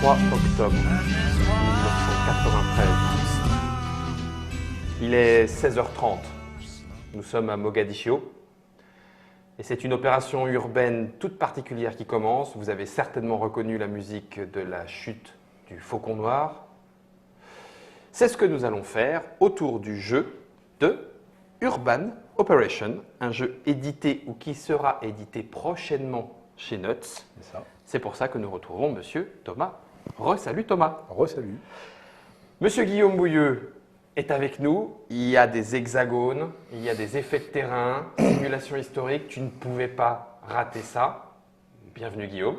3 octobre 1993. Il est 16h30. Nous sommes à Mogadiscio. Et c'est une opération urbaine toute particulière qui commence. Vous avez certainement reconnu la musique de la chute du Faucon Noir. C'est ce que nous allons faire autour du jeu de Urban Operation, un jeu édité ou qui sera édité prochainement chez Nuts. C'est pour ça que nous retrouvons Monsieur Thomas. Salut Thomas. Salut. Monsieur Guillaume Bouilleux est avec nous. Il y a des hexagones, il y a des effets de terrain, simulation historique. Tu ne pouvais pas rater ça. Bienvenue Guillaume.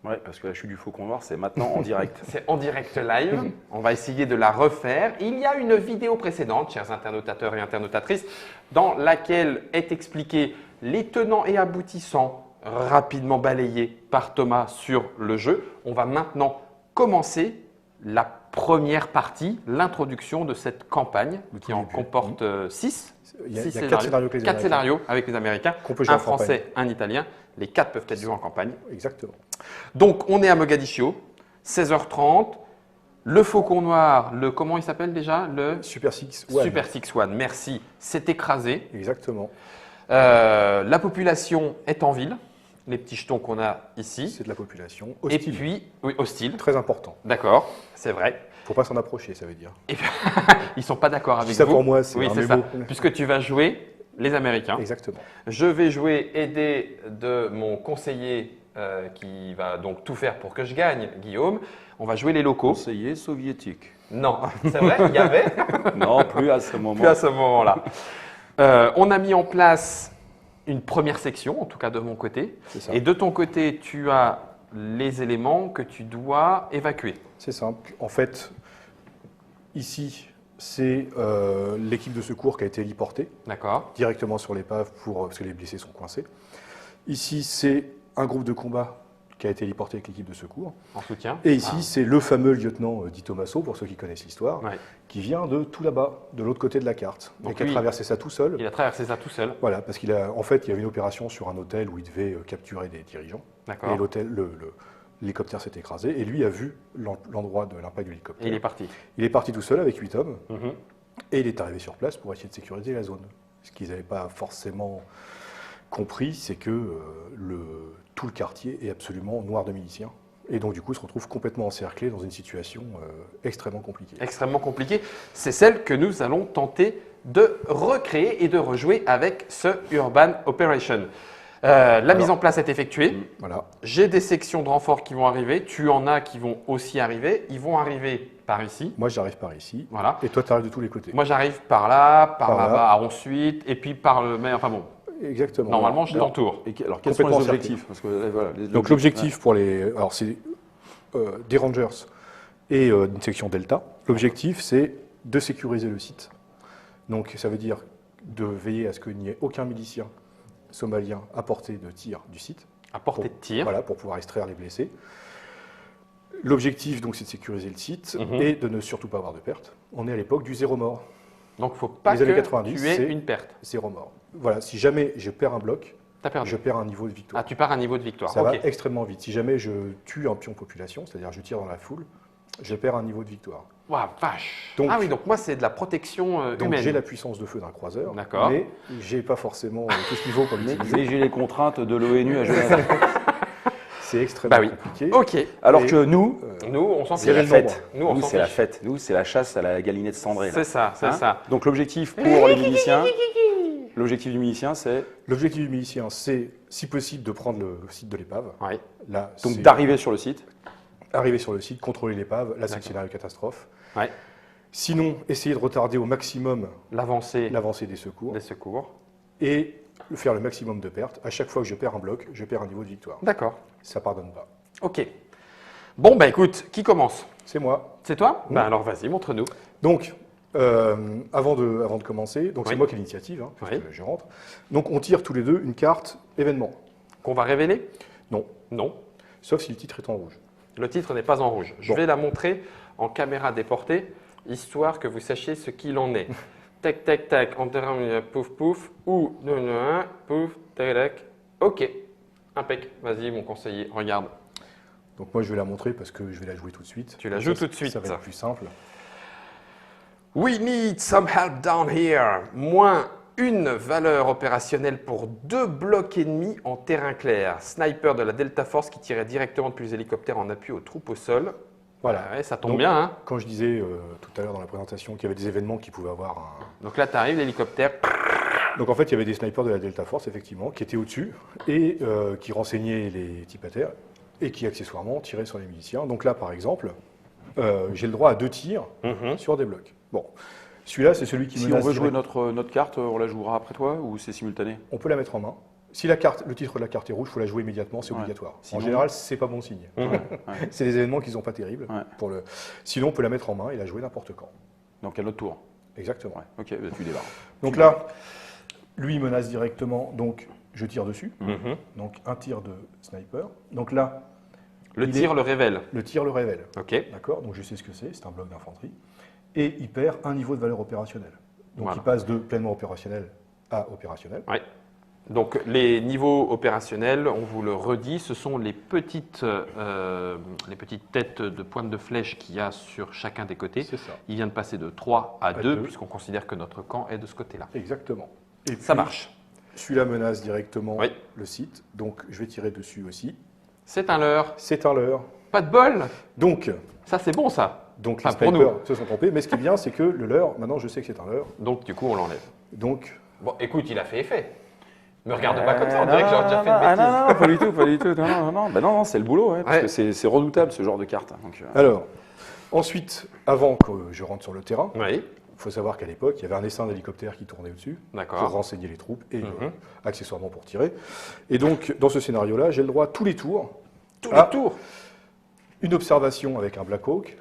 Oui, parce que la chute du Faucon Noir, c'est maintenant en direct. C'est en direct live. On va essayer de la refaire. Il y a une vidéo précédente, chers internautateurs et internautatrices, dans laquelle est expliqué les tenants et aboutissants rapidement balayés par Thomas sur le jeu. On va maintenant commencer la première partie, l'introduction de cette campagne qui en comporte 6. Il y a 4 scénarios avec les Américains. 4 scénarios avec les Américains, un français, un italien. Les 4 peuvent être joués en campagne. Exactement. Donc, on est à Mogadiscio, 16h30. Le Faucon Noir, comment il s'appelle déjà? Le Super Six One. Super Six One, merci, s'est écrasé. Exactement. La population est en ville. Les petits jetons qu'on a ici. C'est de la population hostile. Et puis, oui, hostile. Très important. D'accord, c'est vrai. Il ne faut pas s'en approcher, ça veut dire. Et puis, ils ne sont pas d'accord avec vous. Ça pour moi, c'est oui, un c'est ça. mémo. Puisque tu vas jouer les Américains. Exactement. Je vais jouer aidé de mon conseiller qui va donc tout faire pour que je gagne, Guillaume. On va jouer les locaux. Conseiller soviétique. Non, c'est vrai, il y avait. Non, plus à ce moment. Plus à ce moment-là. On a mis en place une première section, en tout cas de mon côté. C'est ça. Et de ton côté, tu as les éléments que tu dois évacuer. C'est simple. En fait, ici, c'est l'équipe de secours qui a été héliportée D'accord. directement sur l'épave parce que les blessés sont coincés. Ici, c'est un groupe de combat qui a été héliporté avec l'équipe de secours. En soutien. Et ici, c'est le fameux lieutenant Di Tommaso, pour ceux qui connaissent l'histoire, Ouais. qui vient de tout là-bas, de l'autre côté de la carte, Donc et qui a lui, traversé ça tout seul. Il a traversé ça tout seul. Voilà, parce qu'en fait, il y avait une opération sur un hôtel où il devait capturer des dirigeants. D'accord. Et l'hélicoptère s'est écrasé, et lui a vu l'endroit de l'impact de l'hélicoptère. Et il est parti. Il est parti tout seul avec 8 hommes, Mhm. et il est arrivé sur place pour essayer de sécuriser la zone. Ce qu'ils n'avaient pas forcément compris, c'est que tout le quartier est absolument noir de miliciens. Et donc, du coup, il se retrouve complètement encerclé dans une situation extrêmement compliquée. Extrêmement compliqué. C'est celle que nous allons tenter de recréer et de rejouer avec ce Urban Operation. La mise en place est effectuée. Voilà. J'ai des sections de renfort qui vont arriver. Tu en as qui vont aussi arriver. Ils vont arriver par ici. Moi, j'arrive par ici. Voilà. Et toi, tu arrives de tous les côtés. Moi, j'arrive par là, par Par là. là-bas, ensuite, et puis par le. Mais enfin bon, Exactement. normalement, je Alors, t'entoure. Alors, quels sont les Complètement objectifs? Parce que, voilà, Donc, l'objectif pour les. Alors, c'est des Rangers et une section Delta. L'objectif, c'est de sécuriser le site. Donc, ça veut dire de veiller à ce qu'il n'y ait aucun milicien somalien à portée de tir du site. À portée de tir. Voilà, pour pouvoir extraire les blessés. L'objectif, donc, c'est de sécuriser le site et de ne surtout pas avoir de pertes. On est à l'époque du zéro mort. Donc, il ne faut pas Les années que 90, tu aies c'est- une perte. Zéro mort. Voilà, si jamais je perds un bloc, Tu as perdu. je perds un niveau de victoire. Ah, tu pars à un niveau de victoire. Ça Ok. va extrêmement vite. Si jamais je tue un pion population, c'est-à-dire je tire dans la foule, je perds un niveau de victoire. Waouh, vache. Donc- Ah oui, donc moi, c'est de la protection Donc humaine. j'ai la puissance de feu d'un croiseur, D'accord. mais j'ai pas forcément tout ce qu'il faut pour l'utiliser. Mais j'ai les contraintes de l'ONU à Genève. C'est extrêmement Bah oui. compliqué. Ok. Alors Et- que nous, Nous, on s'en c'est fiche. la le nombre. fête. Nous, on s'en c'est la fiche. fête. Nous, c'est la chasse à la galinette cendrée. là. C'est ça, c'est Hein ça. Donc l'objectif pour les miliciens, l'objectif du milicien, c'est L'objectif du milicien, c'est, si possible, de prendre le site de l'épave. Oui. Là, donc c'est d'arriver sur le site. arriver sur le site, contrôler l'épave. Là, c'est le D'accord. scénario catastrophe. Ouais. Sinon, essayer de retarder au maximum L'avancée l'avancée des secours des secours. et faire le maximum de pertes. À chaque fois que je perds un bloc, je perds un niveau de victoire. D'accord. Ça pardonne pas. Ok. Bon, bah écoute, qui commence? C'est moi. C'est toi? Oui. Bah alors, vas-y, montre-nous. Donc, avant de commencer, donc Oui. c'est moi qui ai l'initiative, hein, puisque Oui. je rentre. Donc, on tire tous les deux une carte événement. Qu'on va révéler? Non, Non. sauf si le titre est en rouge. Le titre n'est pas en rouge. Je Bon. vais la montrer en caméra déportée, histoire que vous sachiez ce qu'il en est. Tac, tac, tac, en termes pouf, pouf, ou pouf, tac, tac. Ok, impec. Vas-y, mon conseiller, regarde. Donc moi je vais la montrer parce que je vais la jouer tout de suite. Tu la Donc joues ça, tout de suite. Ça va être plus simple. We need some help down here. Moins une valeur opérationnelle pour 2 blocs ennemis en terrain clair. Sniper de la Delta Force qui tirait directement depuis les hélicoptères en appui aux troupes au sol. Voilà. Ouais, ça tombe Donc, bien. Hein. Quand je disais tout à l'heure dans la présentation qu'il y avait des événements qui pouvaient avoir un... Donc là, tu arrives, l'hélicoptère. Donc en fait, il y avait des snipers de la Delta Force, effectivement, qui étaient au-dessus et qui renseignaient les types à terre et qui accessoirement tiraient sur les miliciens. Donc là, par exemple, j'ai le droit à 2 tirs sur des blocs. Bon, celui-là, c'est celui qui Si menace on veut jouer direct- notre carte, on la jouera après toi ou c'est simultané? On peut la mettre en main. Si la carte, le titre de la carte est rouge, il faut la jouer immédiatement, c'est Ouais. obligatoire. En Sinon- général, c'est pas bon signe. Ouais. C'est des événements qui ne sont pas terribles. Ouais. Pour le... Sinon, on peut la mettre en main et la jouer n'importe quand. Donc à notre tour. Exactement. Ouais. Ok, bah, tu débarres. Donc là, lui il menace directement, donc je tire dessus. Mhm. Donc un tir de sniper. Donc là, Le Il tir est- le révèle. le tir le révèle. Ok. D'accord? Donc je sais ce que c'est un bloc d'infanterie. Et il perd un niveau de valeur opérationnelle. Donc Voilà. il passe de pleinement opérationnel à opérationnel. Ouais. Donc les niveaux opérationnels, on vous le redit, ce sont les petites têtes de pointe de flèche qu'il y a sur chacun des côtés. C'est ça. Il vient de passer de 3 à 2, deux. puisqu'on considère que notre camp est de ce côté-là. Exactement. Et Ça puis, marche. Celui-là menace directement Oui. le site. Donc je vais tirer dessus aussi. C'est un leurre. C'est un leurre. Pas de bol. Donc Ça, c'est bon, ça. les Enfin, pour snipers se sont trompés. Mais ce qui est bien, c'est que le leurre, maintenant je sais que c'est un leurre. Donc, du coup, on l'enlève. Donc Bon, écoute, il a fait effet. Me regarde pas comme ça, on dirait que j'ai déjà fait une Ah bêtise. non, non, pas du tout, pas du tout. Non. Bah non, c'est le boulot, parce Ouais. que c'est redoutable ce genre de carte. Donc, alors, ensuite, avant que je rentre sur le terrain, Oui, il faut savoir qu'à l'époque, il y avait un essaim d'hélicoptères qui tournait au-dessus pour d'accord. renseigner les troupes et Mhm. accessoirement pour tirer. Et donc, dans ce scénario-là, j'ai le droit tous les tours, Tous Ah. les tours. une observation avec un Black Hawk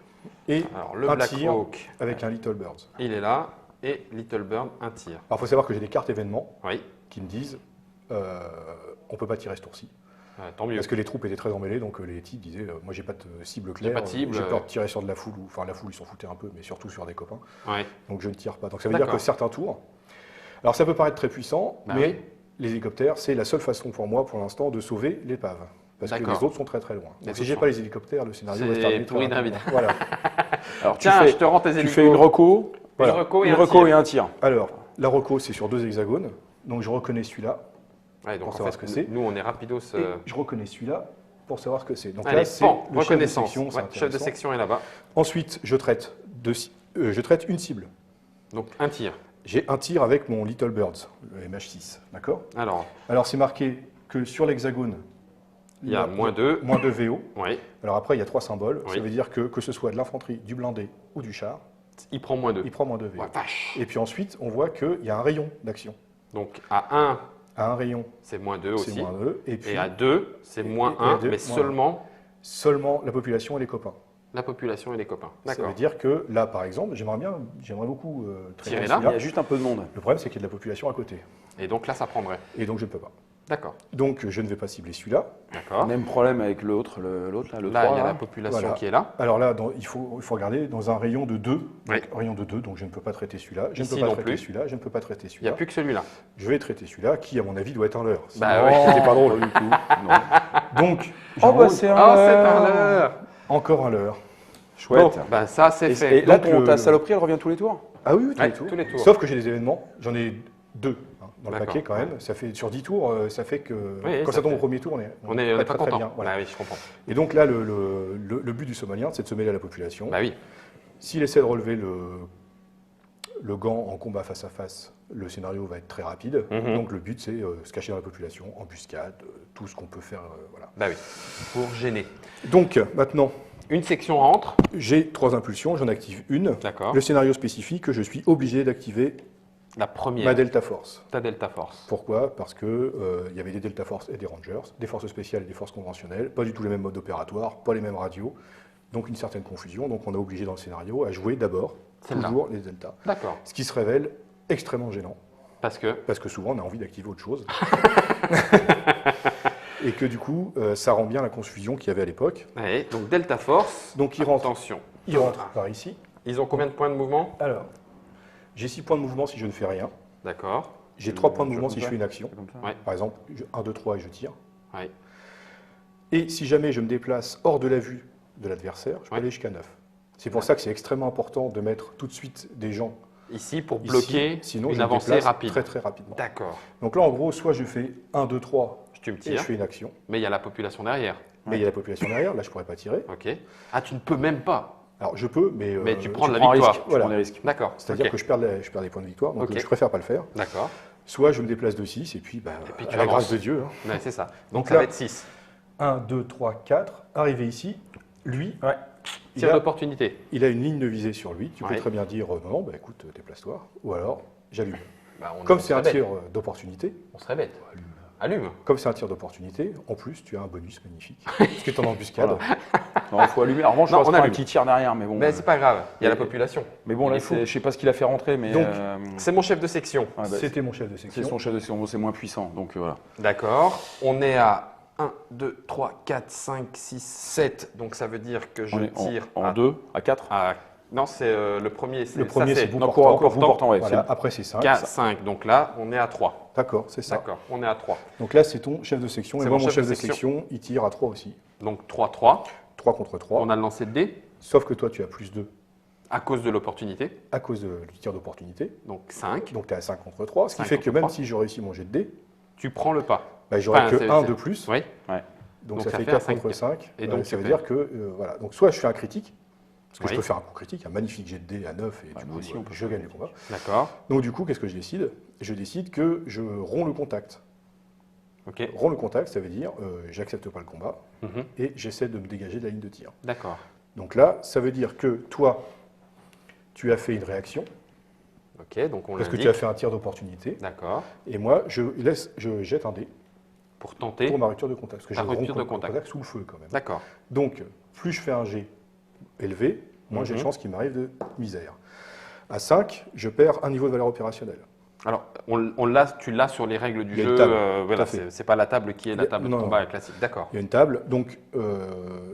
et Alors, le un Black tir Hawk, avec un Little Birds. il est là. Et Little Bird, un tir. Alors, il faut savoir que j'ai des cartes événements Oui, qui me disent on ne peut pas tirer ce tour-ci. ouais, tant mieux. Parce que les troupes étaient très emmêlées, donc les types disaient moi, j'ai pas de cible claire, pas de cible, j'ai peur de tirer sur de la foule, enfin, la foule, ils s'en foutaient un peu, mais surtout sur des copains. Ouais. Donc je ne tire pas. Donc ça veut dire D'accord. que certains tours. Alors ça peut paraître très puissant, Bah mais oui. les hélicoptères, c'est la seule façon pour moi, pour l'instant, de sauver l'épave. Parce que D'accord. les autres sont très très loin. Les Donc si autres j'ai sont- pas les hélicoptères, le scénario C'est va se terminer très pourri rapidement. David. Voilà. Alors, Tiens, je te rends tes tu hélicos. fais une reco, Voilà. Une reco et une un reco tir. et un tir. Alors, la reco, c'est sur 2 hexagones. Donc je reconnais celui-là Ouais, donc pour en savoir fait, ce que c'est. nous, on est rapidos. et je reconnais celui-là pour savoir ce que c'est. Donc Allez, là, c'est pan, le chef de reconnaissance. section, c'est Ouais, chef de intéressant. section est là-bas. Ensuite, je traite une cible. Donc, un tir. J'ai un tir avec mon Little Birds, le MH6. D'accord? Alors, Alors c'est marqué que sur l'hexagone, il y a -2. moins 2 VO. Oui, Alors après, il y a 3 symboles. Oui. Ça veut dire que ce soit de l'infanterie, du blindé ou du char, il prend -2. il prend moins 2 VO. Ouais, vache. Et puis ensuite, on voit qu'il y a un rayon d'action. Donc, à 1, À un rayon, c'est -2 c'est aussi. moins 2. Et puis Et à 2, c'est et à -1, deux, mais moins seulement seulement la population et les copains. la population et les copains. Ça D'accord. veut dire que là, par exemple, j'aimerais beaucoup Tirer traiter là. Il y celui-là. a juste un peu de monde. Le problème, c'est qu'il y a de la population à côté. Et donc là, ça prendrait. Et donc, je ne peux pas. D'accord. Donc, je ne vais pas cibler celui-là. D'accord. Même problème avec l'autre, l'autre là, le Là, 3. il y a là. la population Voilà. qui est là. Alors là, il faut regarder dans un rayon de 2. Oui. Rayon de 2, donc je ne peux pas traiter celui-là. Je Ici ne peux pas non traiter plus. celui-là. Je ne peux pas traiter Il n'y a celui-là. plus que celui-là. Je vais traiter celui-là, qui, à mon avis, doit être un leurre. Bah Sinon, ouais. c'était pas drôle. Pas du tout. Non. Donc, Oh, j'enroule bah c'est un. Oh, c'est un leurre. encore un leurre. Chouette. Bon. Bah ça, c'est Et fait. là, Donc, ta saloperie, elle revient tous les tours? Ah oui, Ouais, tous tous les les tours. tours. Sauf que j'ai des événements, j'en ai 2 dans le D'accord. paquet quand même. Ça fait, sur 10 tours, ça fait que Oui, quand ça ça tombe fait- au premier tour, On n'est pas très, très content. bien. Voilà. Bah oui, je comprends. Et donc là, le but du Somalien, c'est de se mêler à la population. Bah oui. S'il essaie de relever le gant en combat face à face, le scénario va être très rapide. Mhm. Donc le but, c'est se cacher dans la population, embuscade, tout ce qu'on peut faire. Voilà. Bah oui. Pour gêner. Donc maintenant, Une section rentre. j'ai 3 impulsions, j'en active une. D'accord. Le scénario spécifique que je suis obligé d'activer La première. ma Delta Force. Ta Delta Force. Pourquoi? Parce que il y avait des Delta Force et des Rangers, des forces spéciales et des forces conventionnelles, pas du tout les mêmes modes opératoires, pas les mêmes radios, donc une certaine confusion. Donc on est obligé dans le scénario à jouer d'abord Celle-là. toujours les Delta. D'accord. Ce qui se révèle extrêmement gênant, Parce que. parce que souvent on a envie d'activer autre chose. Et que du coup, ça rend bien la confusion qu'il y avait à l'époque. Ouais, donc Delta Force. Donc il rentre, Attention. il rentre par ici. Ils ont combien de points de mouvement? Alors, j'ai 6 points de mouvement si je ne fais rien. D'accord. J'ai 3 points de Je mouvement comme si je ça. fais une action. Comme ça. Ouais. Par exemple, 1, 2, 3 et je tire. Ouais. Et si jamais je me déplace hors de la vue de l'adversaire, je peux Ouais. aller jusqu'à 9. C'est pour ça que c'est extrêmement important de mettre tout de suite des gens Ici, pour ici, bloquer sinon une je me avancée déplace rapide. très très rapidement. D'accord. Donc là, en gros, soit je fais 1, 2, 3 Tu me et je tires, fais une action, mais il y a la population derrière. mais il y a la population derrière, là je ne pourrais pas tirer. Ok. Ah, tu ne peux même pas. Alors je peux, mais, Mais tu prends je la Prends un victoire. risque. Tu Voilà. prends des risques. D'accord. C'est-à-dire Ok. que je perds des points de victoire, donc Ok. je préfère pas le faire. D'accord. Soit je me déplace de 6 et puis, puis à tu la avances. grâce de Dieu. Hein. Ouais, c'est ça. Donc Donc ça là- va être 6. 1, 2, 3, 4, arrivé ici, lui, Ouais. il Tir a, d'opportunité. il a une ligne de visée sur lui. Tu Ouais. peux très bien dire non, non, bah, écoute, déplace-toi. Ou alors, j'allume. Bah, Comme on c'est un serait bête. tir d'opportunité, On serait bête. Allume. comme c'est un tir d'opportunité, en plus, tu as un bonus magnifique. Parce que tu es en embuscade. Non, il faut allumer. En revanche, Non, je on pense pas un allume. qui tire derrière, mais bon. Mais c'est pas grave. Il y a la mais- population. Mais bon, Il là, est fou. je sais pas ce qu'il a fait rentrer, mais. Donc, C'est mon chef de section. ouais, bah, C'était mon chef de c'est section. son chef de section, c'est moins puissant. Donc voilà. D'accord. On est à 1, 2, 3, 4, 5, 6, 7. Donc ça veut dire que je On est tire en 2, à 4. Non, c'est le premier. Le premier, c'est vous vous Non, portant. vous portant, ouais. Voilà. c'est- Après, c'est 5. 5. Donc là, on est à 3. D'accord, c'est ça. D'accord. On est à 3. Donc là, c'est ton chef de section. Et C'est moi, mon mon chef chef de de section, il tire à 3 aussi. Donc 3, 3. 3 contre 3. On a le lancer de dés Sauf que toi, tu as plus 2 à cause de l'opportunité. à cause du tir d'opportunité. Donc 5. Donc tu es à 5 contre 3. Ce qui 5 fait que contre même 3. si je réussis mon jet de dés, Tu prends le pas. bah, j'aurai Enfin, que c'est- 1 c'est- de plus. Oui. Donc, Donc ça ça fait fait 4 un 5. contre 5. Et donc ça tu veut perds. dire que, voilà. Donc soit je fais un critique, parce que Oui. je peux faire un coup critique, un magnifique jet de dés à 9, et Ouais, du nous coup, aussi, on peut je faire gagne le combat. D'accord. Donc du coup, qu'est-ce que je décide? Je décide que je romps le contact. Ok. Romps le contact, ça veut dire j'accepte pas le combat, Mhm. et j'essaie de me dégager de la ligne de tir. D'accord. Donc là, ça veut dire que toi, tu as fait une réaction, Ok. Donc on parce que l'indique. tu as fait un tir d'opportunité, D'accord. et moi, je jette un dé Pour tenter. pour ma rupture de contact, parce que Ta je romps rupture de le contact. sous le feu quand même. D'accord. Donc, plus je fais un jet élevé, moins j'ai de Mhm. chances qu'il m'arrive de misère. À 5, je perds un niveau de valeur opérationnelle. Alors, tu l'as sur les règles du Il y a jeu. une table, Voilà, tout à fait. c'est pas la table qui est Il y la a- table de non, combat classique. D'accord. Il y a une table, donc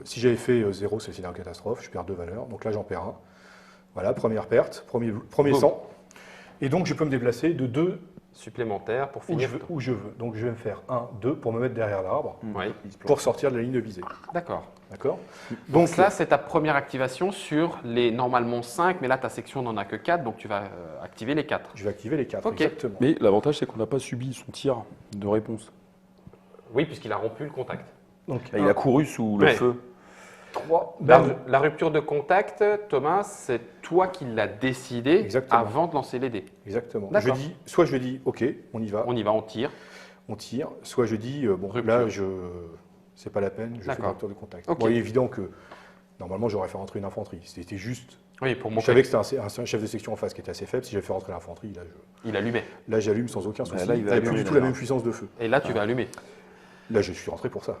si j'avais fait 0, c'est scénario catastrophe, je perds 2 valeurs, donc là j'en perds 1. Voilà, première perte, premier Boum. sang. Et donc je peux me déplacer de 2 Supplémentaire pour où finir. je veux. Donc je vais me faire 1, 2 pour me mettre derrière l'arbre, Oui. pour sortir de la ligne de visée. D'accord. D'accord? Donc ça, c'est ta première activation sur les normalement 5, mais là ta section n'en a que 4, donc tu vas activer les 4. Je vais activer les 4, Ok. exactement. Mais l'avantage, c'est qu'on n'a pas subi son tir de réponse. Oui, puisqu'il a rompu le contact. Donc Là, il a couru sous le Ouais. feu. 3, La rupture de contact, Thomas, c'est toi qui l'as décidé Exactement. avant de lancer les dés. exactement. D'accord. Soit je dis, ok, on y va, On y va, on tire. on tire, soit je dis, bon, Rupture. là, c'est pas la peine, je fais une D'accord. rupture de contact. Ok. Bon, il est évident que, normalement, j'aurais fait rentrer une infanterie. C'était juste, Oui, pour je montrer savais que c'était un chef de section en face qui était assez faible. Si j'avais fait rentrer l'infanterie, il allumait. là, j'allume sans aucun Bah, souci. là, il va T'as plus allumer, du tout la là. même puissance de feu. Et là, tu vas allumer. Là, je suis rentré pour ça.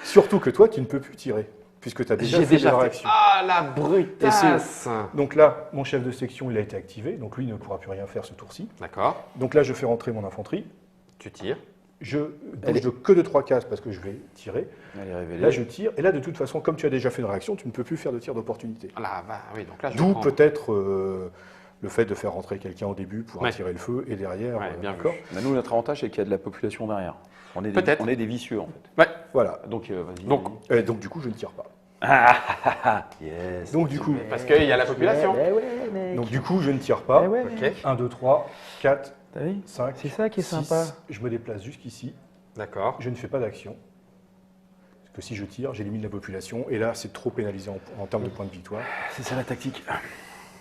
Surtout que toi, tu ne peux plus tirer, puisque tu as déjà J'ai fait déjà la fait. réaction. Ah, la brutasse. Donc là, mon chef de section, il a été activé, donc lui, il ne pourra plus rien faire ce tour-ci. D'accord. Donc là, je fais rentrer mon infanterie. Tu tires. Je bouge que de 3 cases parce que je vais tirer. Elle est révélée. Là, je tire. Et là, de toute façon, comme tu as déjà fait une réaction, tu ne peux plus faire de tir d'opportunité. Ah là, oui, donc là, je D'où prends. peut-être le fait de faire rentrer quelqu'un au début pour Ouais. attirer le feu et derrière. Ouais, bien vu. d'accord. Mais nous, notre avantage, c'est qu'il y a de la population derrière. On est Peut-être. on est des vicieux, en fait. Voilà. Donc, vas-y. Donc, Du coup, je ne tire pas. Yes. Donc, du coup, parce qu'il y a la population. du coup, je ne tire pas. Ok. 1, 2, 3, 4, T'as vu 5. C'est ça qui est 6. sympa. Je me déplace jusqu'ici. D'accord. Je ne fais pas d'action. Parce que si je tire, j'élimine la population. Et là, c'est trop pénalisé en termes de points de victoire. C'est ça la tactique.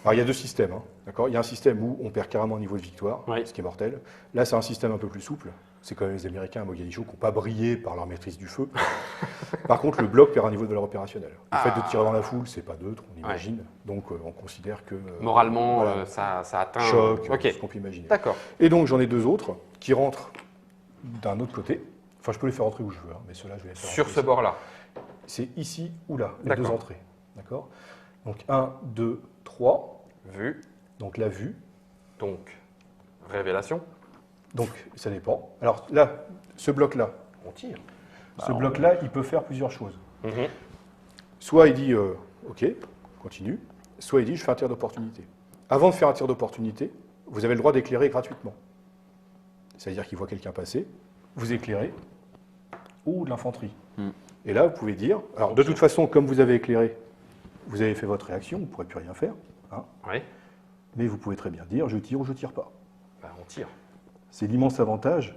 Alors, il y a deux systèmes. Hein, d'accord. Il y a un système où on perd carrément un niveau de victoire, Oui. ce qui est mortel. Là, c'est un système un peu plus souple. C'est quand même les Américains à Mogadiscio qui n'ont pas brillé par leur maîtrise du feu. Par contre, le bloc perd un niveau de valeur opérationnelle. Le fait de tirer dans la foule, c'est pas neutre, on imagine. Donc, on considère que. Moralement, voilà. ça atteint. Choc, Ok. ce qu'on peut imaginer. D'accord. Et donc, j'en ai deux autres qui rentrent d'un autre côté. Enfin, je peux les faire rentrer où je veux, hein, mais ceux-là, je vais les faire Sur rentrer ce ici. bord-là. C'est ici ou là, les D'accord. deux entrées. D'accord. Donc 1, 2, 3. Vue. Donc la vue. Donc, révélation. Donc ça dépend. Alors là, ce bloc-là, On tire. ce bloc-là, il peut faire plusieurs choses. Mhm. Soit il dit OK, continue. Soit il dit je fais un tir d'opportunité. Avant de faire un tir d'opportunité, vous avez le droit d'éclairer gratuitement. C'est-à-dire qu'il voit quelqu'un passer, vous éclairez, ou de l'infanterie. Hmm. Et là, vous pouvez dire, alors de toute façon, comme vous avez éclairé, vous avez fait votre réaction, vous ne pourrez plus rien faire, hein, Oui. mais vous pouvez très bien dire je tire ou je tire pas. Bah, on tire. C'est l'immense avantage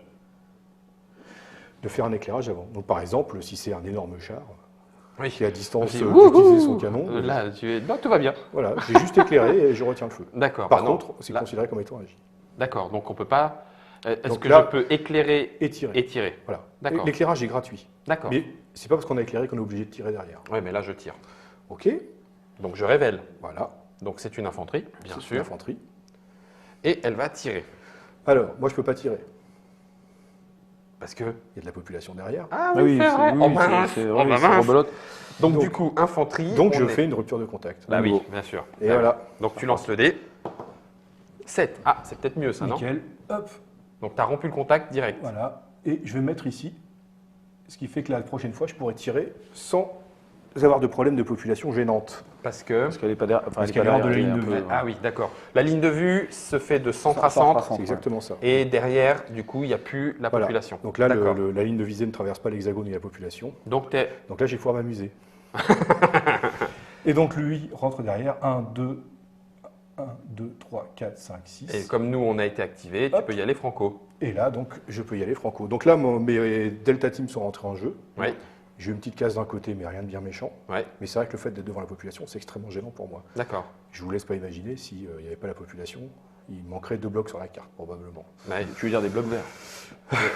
de faire un éclairage avant. Donc par exemple, si c'est un énorme char Oui. qui est à distance Puis, d'utiliser son canon, Là, non, tout va bien. voilà, j'ai juste éclairé et je retiens le feu. D'accord. Par bah non, contre, c'est là- considéré comme étant agi. D'accord, donc on peut pas. Est-ce Donc que là- je peux éclairer Et tirer. et tirer? Voilà. D'accord. L'éclairage est gratuit. D'accord. Mais c'est pas parce qu'on a éclairé qu'on est obligé de tirer derrière. Oui, mais là je tire. Ok, Donc je révèle. voilà. Donc c'est une infanterie, bien C'est sûr. l'infanterie. Et elle va tirer. Alors, moi je peux pas tirer. Parce que. Il y a de la population derrière. Ah Ah oui, c'est vrai. oui, Oh c'est- mince. c'est Oh vrai, bah c'est mince. rebelote. Donc, Donc- du coup, infanterie. Donc on je est- fais une rupture de contact. Bah oui, Nouveau. bien sûr. Et Bah voilà. oui. Donc tu lances le dé. 7. Ah, c'est peut-être mieux ça, non? Nickel. Hop, Donc tu as rompu le contact direct. voilà. Et je vais me mettre ici. Ce qui fait que la prochaine fois, je pourrai tirer sans avoir de problème de population gênante. Parce que. Parce qu'elle n'est pas derrière. Enfin, Parce elle est qu'elle est pas hors de la derrière, ligne elle est de un vue. peu, Ah oui, d'accord. La ligne de vue se fait de centre à Centre à centre. centre. C'est exactement ça. Et derrière, du coup, il n'y a plus la Voilà. population. Donc là, D'accord. la ligne de visée ne traverse pas l'hexagone et la population. Donc t'es. Donc là, je vais pouvoir m'amuser. Et donc lui rentre derrière. 1, 2, 3, 4, 5, 6. Et comme nous, on a été activé, tu Hop. peux y aller franco. Et là, donc, je peux y aller franco. Donc là, mes Delta Team sont rentrés en jeu. Oui. J'ai une petite case d'un côté, mais rien de bien méchant. Ouais. Mais c'est vrai que le fait d'être devant la population, c'est extrêmement gênant pour moi. D'accord. Je vous laisse pas imaginer s'il n'y avait pas la population, il manquerait 2 blocs sur la carte, probablement. Ouais. Tu veux dire des blocs verts?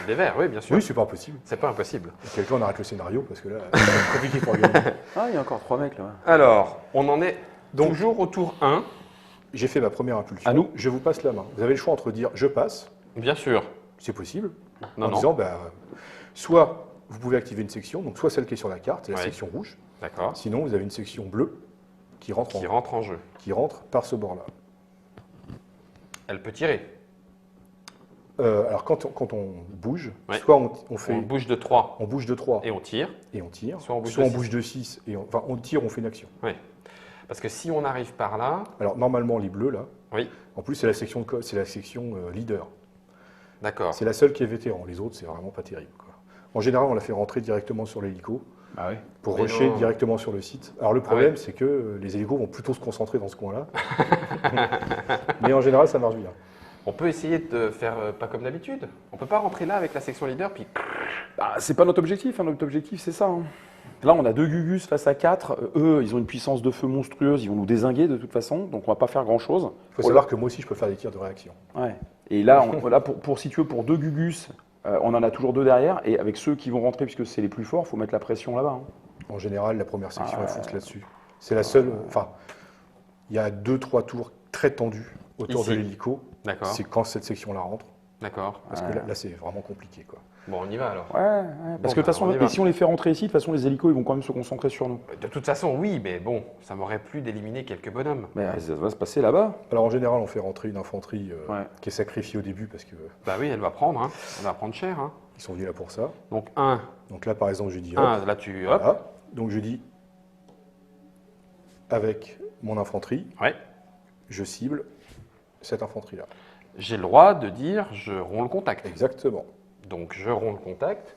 Des verts, oui, bien sûr. Oui, c'est pas impossible. C'est pas impossible. Quelqu'un on arrête le scénario, parce que là, c'est compliqué pour organiser. Ah, il y a encore 3 mecs là. Alors, on en est Donc- toujours au tour 1. J'ai fait ma première impulsion. À nous. Je vous passe la main. Vous avez le choix entre dire je passe, Bien sûr. c'est possible, Non, en non. disant soit vous pouvez activer une section, donc soit celle qui est sur la carte, c'est la Ouais. section rouge, D'accord. sinon vous avez une section bleue qui rentre, Qui rentre en jeu. qui rentre par ce bord-là. Elle peut tirer. Alors quand on bouge, Ouais. soit on fait, On bouge de 3 on bouge de 3 et on tire. et on tire, Soit on bouge soit de on bouge de 6 et on tire, on fait une action. Parce que si on arrive par là, Alors normalement les bleus là, oui, en plus c'est la section c'est la section leader. d'accord. C'est la seule qui est vétéran. Les autres c'est vraiment pas terrible, quoi. En général on la fait rentrer directement sur l'hélico Ah oui. pour Mais rusher non. directement sur le site. Alors le problème c'est que les hélicos vont plutôt se concentrer dans ce coin-là. Mais en général ça marche bien. On peut essayer de faire pas comme d'habitude. On peut pas rentrer là avec la section leader, puis Bah, c'est pas notre objectif, hein. Notre objectif c'est ça. Hein. Là on a 2 Gugus face à 4. Eux ils ont une puissance de feu monstrueuse, ils vont nous dézinguer de toute façon, donc on va pas faire grand chose. Il faut savoir que moi aussi je peux faire des tirs de réaction. Ouais. Et là, là pour si tu veux, pour 2 Gugus, on en a toujours 2 derrière, et avec ceux qui vont rentrer, puisque c'est les plus forts, il faut mettre la pression là-bas. Hein. En général la première section elle fonce là-dessus. C'est la seule. Enfin, il y a 2-3 tours très tendus autour Ici. de l'hélico. d'accord, C'est quand cette section-là rentre. d'accord. Parce que là c'est vraiment compliqué, quoi. Bon, on y va alors. Ouais, parce que de toute façon, on y va. et si on les fait rentrer ici, de toute façon les hélicos ils vont quand même se concentrer sur nous. De toute façon, oui, mais bon, ça m'aurait plu d'éliminer quelques bonhommes. Mais ça va se passer là-bas. Alors en général on fait rentrer une infanterie Ouais. qui est sacrifiée au début parce qu'ils Bah oui, elle va prendre, hein. Elle va prendre cher, hein. sont venus là pour ça. Donc 1, Donc là par exemple je dis 1, là tu. Hop. voilà. Donc je dis avec mon infanterie, Ouais. je cible cette infanterie-là. J'ai le droit de dire je romps le contact. Exactement. Donc je romps le contact,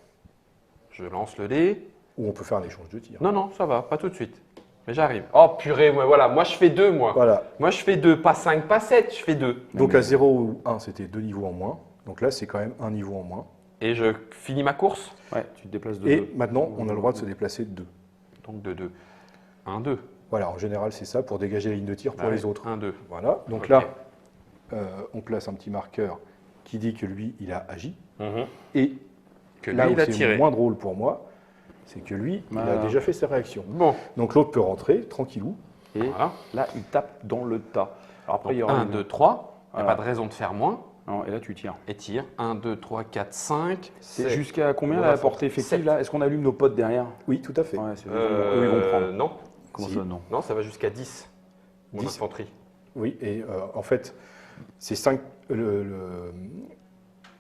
je lance le dé. Ou on peut faire un échange de tirs. Non, non, ça va, pas tout de suite. Mais j'arrive. Oh purée, moi, voilà, moi je fais 2, moi. Voilà. Moi je fais 2, pas 5, pas 7, je fais 2. Donc à 0 ou 1 c'était 2 niveaux en moins. Donc là c'est quand même un niveau en moins. Et je finis ma course. Ouais, tu te déplaces de Et 2. maintenant on a le droit de se déplacer de 2. Donc de 2. 1, 2. Voilà, en général c'est ça pour dégager la ligne de tir pour les autres. 1, 2. Voilà. Donc Ok. là on place un petit marqueur qui dit que lui il a agi. Mhm. Et Que là lui, où il a c'est tiré. moins drôle pour moi, c'est que lui, il a Voilà. déjà fait ses réactions. Bon, Donc l'autre peut rentrer, tranquillou. Et voilà. là, il tape dans le tas. Alors après, il y Donc aura 1, 2, 3. Il n'y a Voilà. pas de raison de faire moins. Non, et là, tu tires. Et tire. 1, 2, 3, 4, 5. C'est jusqu'à combien On la va portée faire effective sept. là? Est-ce qu'on allume nos potes derrière? Oui, tout à fait. Ouais, eux, ils vont prendre. Non. Comment Si. ça, non? Non, ça va jusqu'à 10. Mon 10. infanterie. Oui, et en fait, c'est 5.